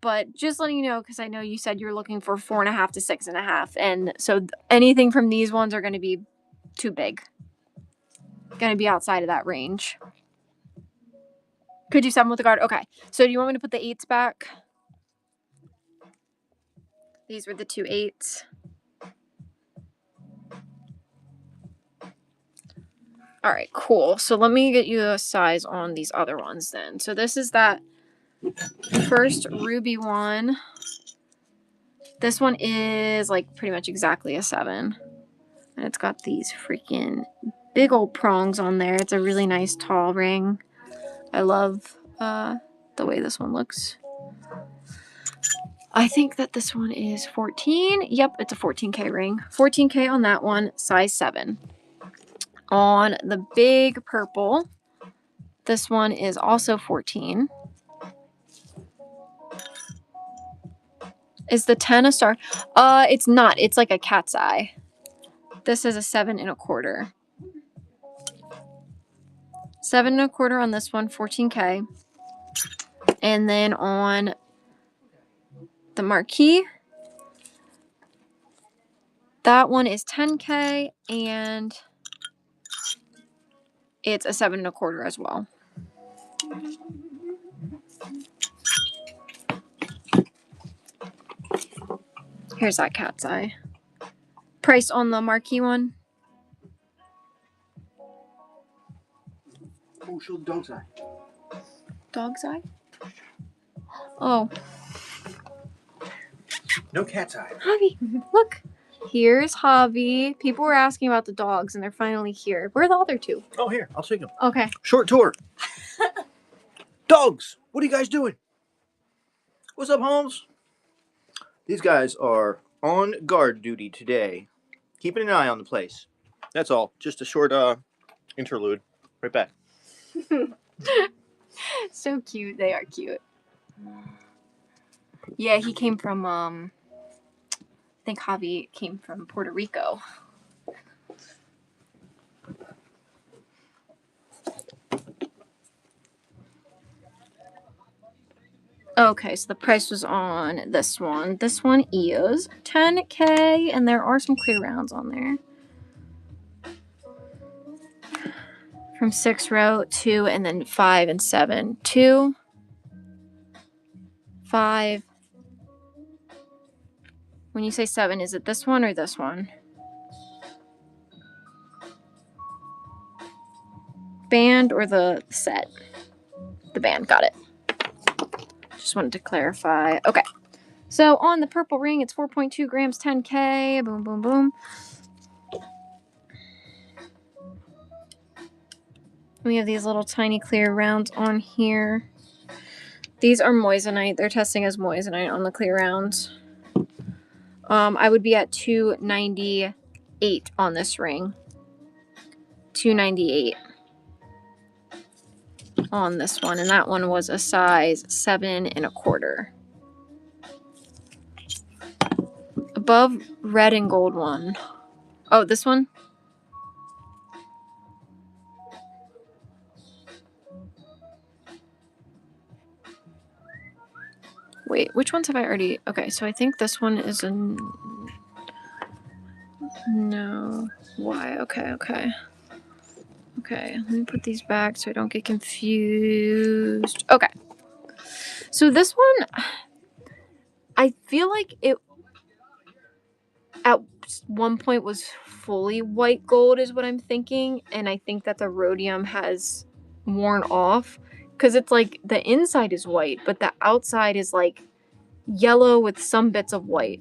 But just letting you know, because I know you said you're looking for 4.5 to 6.5. And so anything from these ones are going to be too big. Going to be outside of that range. Could you 7 with the guard? Okay. So do you want me to put the 8s back? These were the 2 8s. All right, cool. So let me get you a size on these other ones then. So this is that first ruby one. This one is like pretty much exactly a 7. And it's got these freaking big old prongs on there. It's a really nice tall ring. I love the way this one looks. I think that this one is 14. Yep, it's a 14K ring. 14K on that one, size 7. On the big purple, this one is also 14. Is the 10 a star? It's not. It's like a cat's eye. This is a 7 1/4. 7 1/4 on this one, 14K. And then on the marquee, that one is 10K and it's a 7 1/4 as well. Here's that cat's eye. Price on the marquee one? Oh, show the dog's eye. Dog's eye? Oh. No cat's eye. Javi, look. Here's Javi. People were asking about the dogs, and they're finally here. Where are the other two? Oh, here. I'll take them. Okay. Short tour. Dogs, what are you guys doing? What's up, Holmes? These guys are on guard duty today. Keeping an eye on the place. That's all. Just a short interlude. Right back. So cute. They are cute. Yeah, he came from, I think Javi came from Puerto Rico. Okay, so the price was on this one. This one is 10K, and there are some clear rounds on there. From 6 row, 2, and then 5 and 7. 2, 5. When you say 7, is it this one or this one? Band or the set? The band, got it. Just wanted to clarify. Okay. So on the purple ring, it's 4.2 grams, 10K. Boom, boom, boom. We have these little tiny clear rounds on here. These are moissanite. They're testing as moissanite on the clear rounds. I would be at 298 on this ring. 298 on this one, and that one was a size 7 1/4. Above red and gold one. Oh, this one? Wait, which ones have I already? Okay, so I think this one is a no. Why? Okay. Okay, let me put these back so I don't get confused. Okay. So this one, I feel like it at one point was fully white gold is what I'm thinking. And I think that the rhodium has worn off because it's like the inside is white, but the outside is like yellow with some bits of white.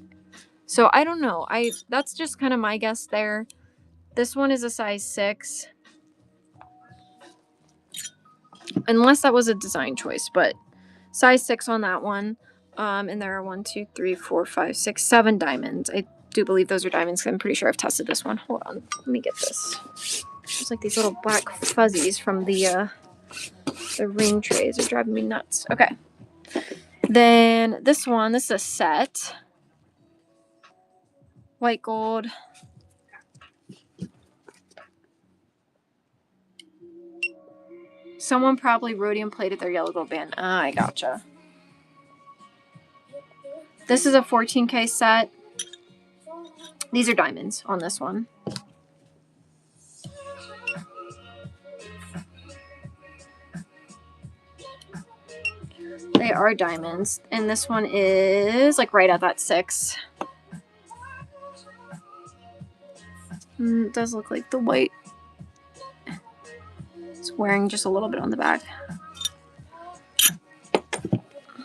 So I don't know. That's just kind of my guess there. This one is a size 6. Unless that was a design choice, but size 6 on that one. And there are 1, 2, 3, 4, 5, 6, 7 diamonds. I do believe those are diamonds. I'm pretty sure I've tested this one. Hold on. Let me get this. There's like these little black fuzzies from the ring trays are driving me nuts. Okay. Then this one, this is a set. White gold. Someone probably rhodium plated their yellow gold band. Ah, I gotcha. This is a 14K set. These are diamonds on this one. They are diamonds. And this one is like right at that 6. It does look like the white. It's wearing just a little bit on the back.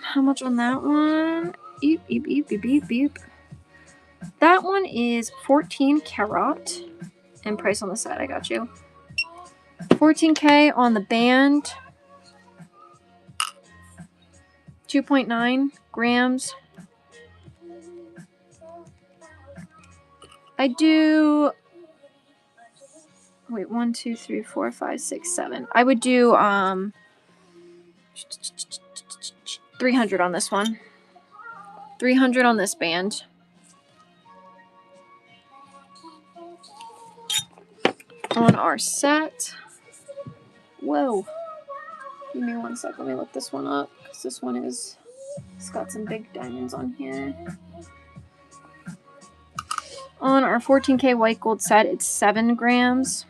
How much on that one? Eep, eep, eep, eep, eep, eep. That one is 14 karat. And price on the side, I got you. 14K on the band. 2.9 grams. I do... Wait, 1, 2, 3, 4, 5, 6, 7. I would do 300 on this one. 300 on this band. On our set. Whoa. Give me 1 sec. Let me look this one up. Because this one is... It's got some big diamonds on here. On our 14K white gold set, it's 7 grams.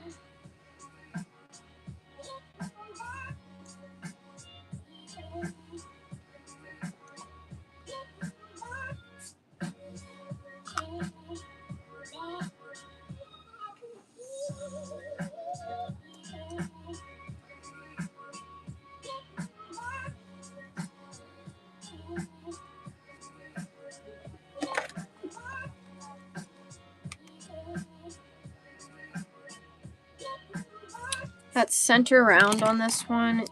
That center round on this one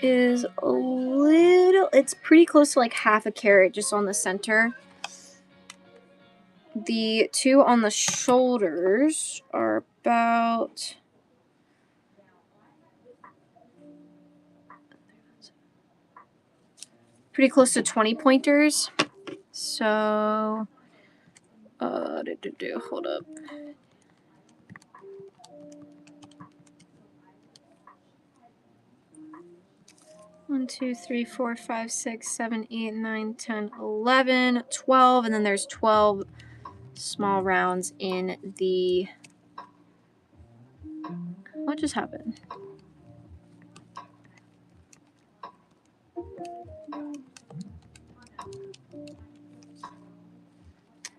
is a little, it's pretty close to like half a carat just on the center. The two on the shoulders are about pretty close to 20 pointers. So, hold up. One, 2, 3, 4, 5, 6, 7, 8, 9, 10, 11, 12, and then there's 12 small rounds in the... What just happened?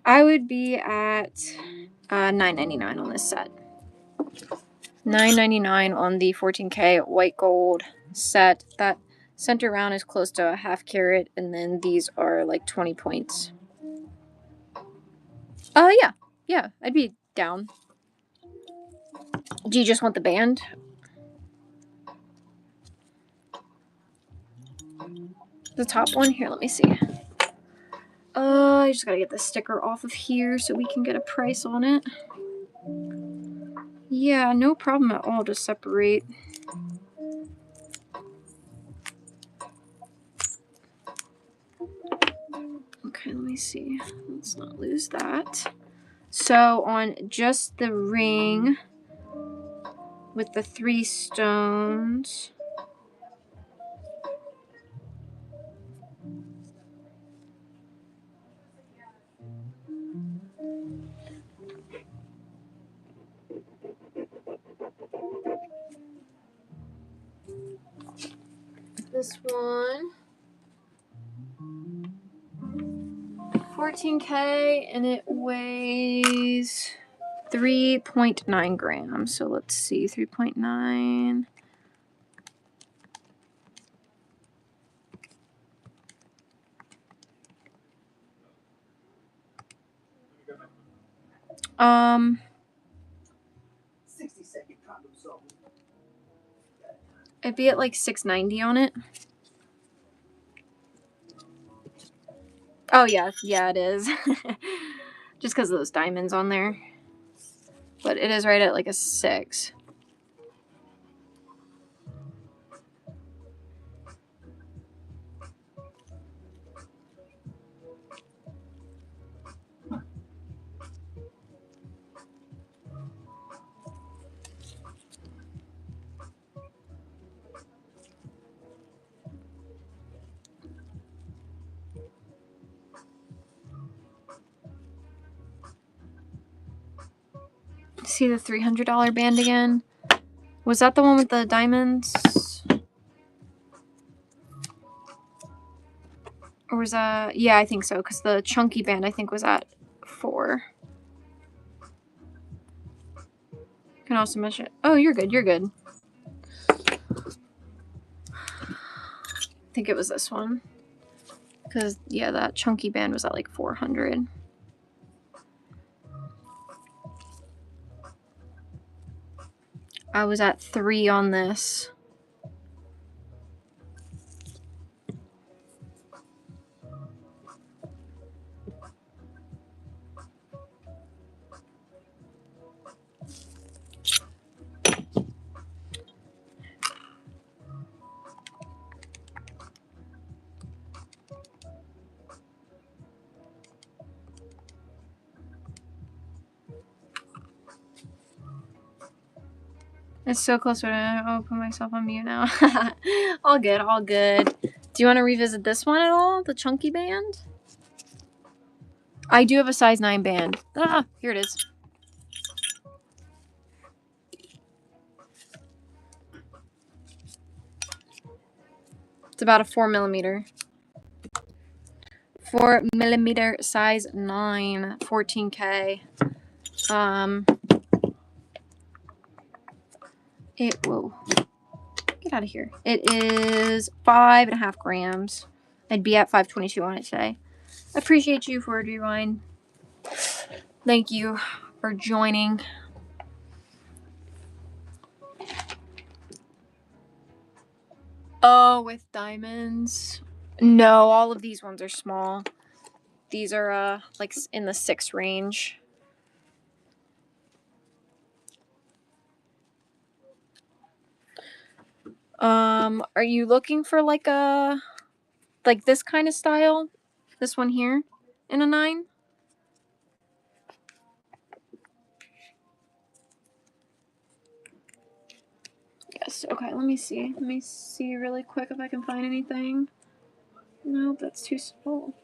I would be at $9.99 on this set. $9.99 on the 14K white gold set. That center round is close to a half carat, and then these are like 20 points. Yeah, I'd be down. Do you just want the band? The top one? Here, let me see. I just gotta get the sticker off of here so we can get a price on it. Yeah, no problem at all to separate. Okay, let me see. Let's not lose that. So on just the ring with the 3 stones. This one. 14K, and it weighs 3.9 grams. So let's see, 3.9. Um, 60-second problem solving. it'd be at like $6.90 on it. Oh yeah, it is. Just because of those diamonds on there. But it is right at like a 6. See the $300 band again? Was that the one with the diamonds? Or was that... Yeah, I think so, because the chunky band, I think, was at 4. Can also measure... Oh, you're good, you're good. I think it was this one. Because, yeah, that chunky band was at like 400. I was at 3 on this. It's so close when I'll put myself on mute now. All good, all good. Do you want to revisit this one at all? The chunky band? I do have a size 9 band. Ah, here it is. It's about a 4mm. 4mm size 9, 14K. Whoa. Get out of here. It is 5.5 grams. I'd be at 522 on it today. I appreciate you, Forward Rewind. Thank you for joining. Oh, with diamonds? No, all of these ones are small. These are like in the 6 range. Are you looking for like this kind of style? This one here in a 9? Yes. Okay, let me see. Let me see really quick if I can find anything. No, that's too small.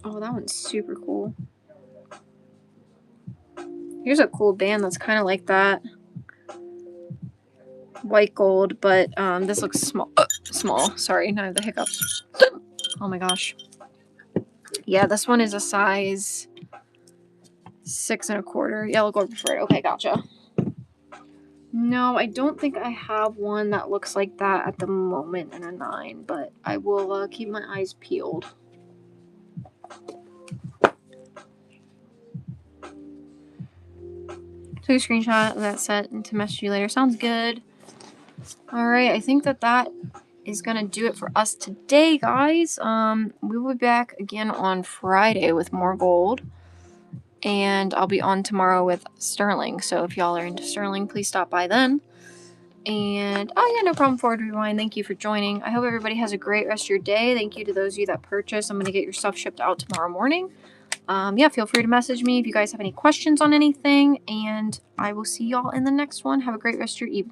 Oh, that one's super cool. Here's a cool band that's kind of like that. White gold, but this looks small. Small. Sorry, now I have the hiccups. Oh my gosh. Yeah, this one is a size 6 1/4. Yellow gold preferred. Okay, gotcha. No, I don't think I have one that looks like that at the moment in a 9, but I will keep my eyes peeled. Took a screenshot of that set and to message you later. Sounds good. Alright, I think that is gonna do it for us today, guys. We will be back again on Friday with more gold. And I'll be on tomorrow with Sterling. So if y'all are into Sterling, please stop by then. And, oh yeah, no problem, Forward Rewind. Thank you for joining. I hope everybody has a great rest of your day. Thank you to those of you that purchased. I'm going to get your stuff shipped out tomorrow morning. Yeah, feel free to message me if you guys have any questions on anything. And I will see y'all in the next one. Have a great rest of your evening.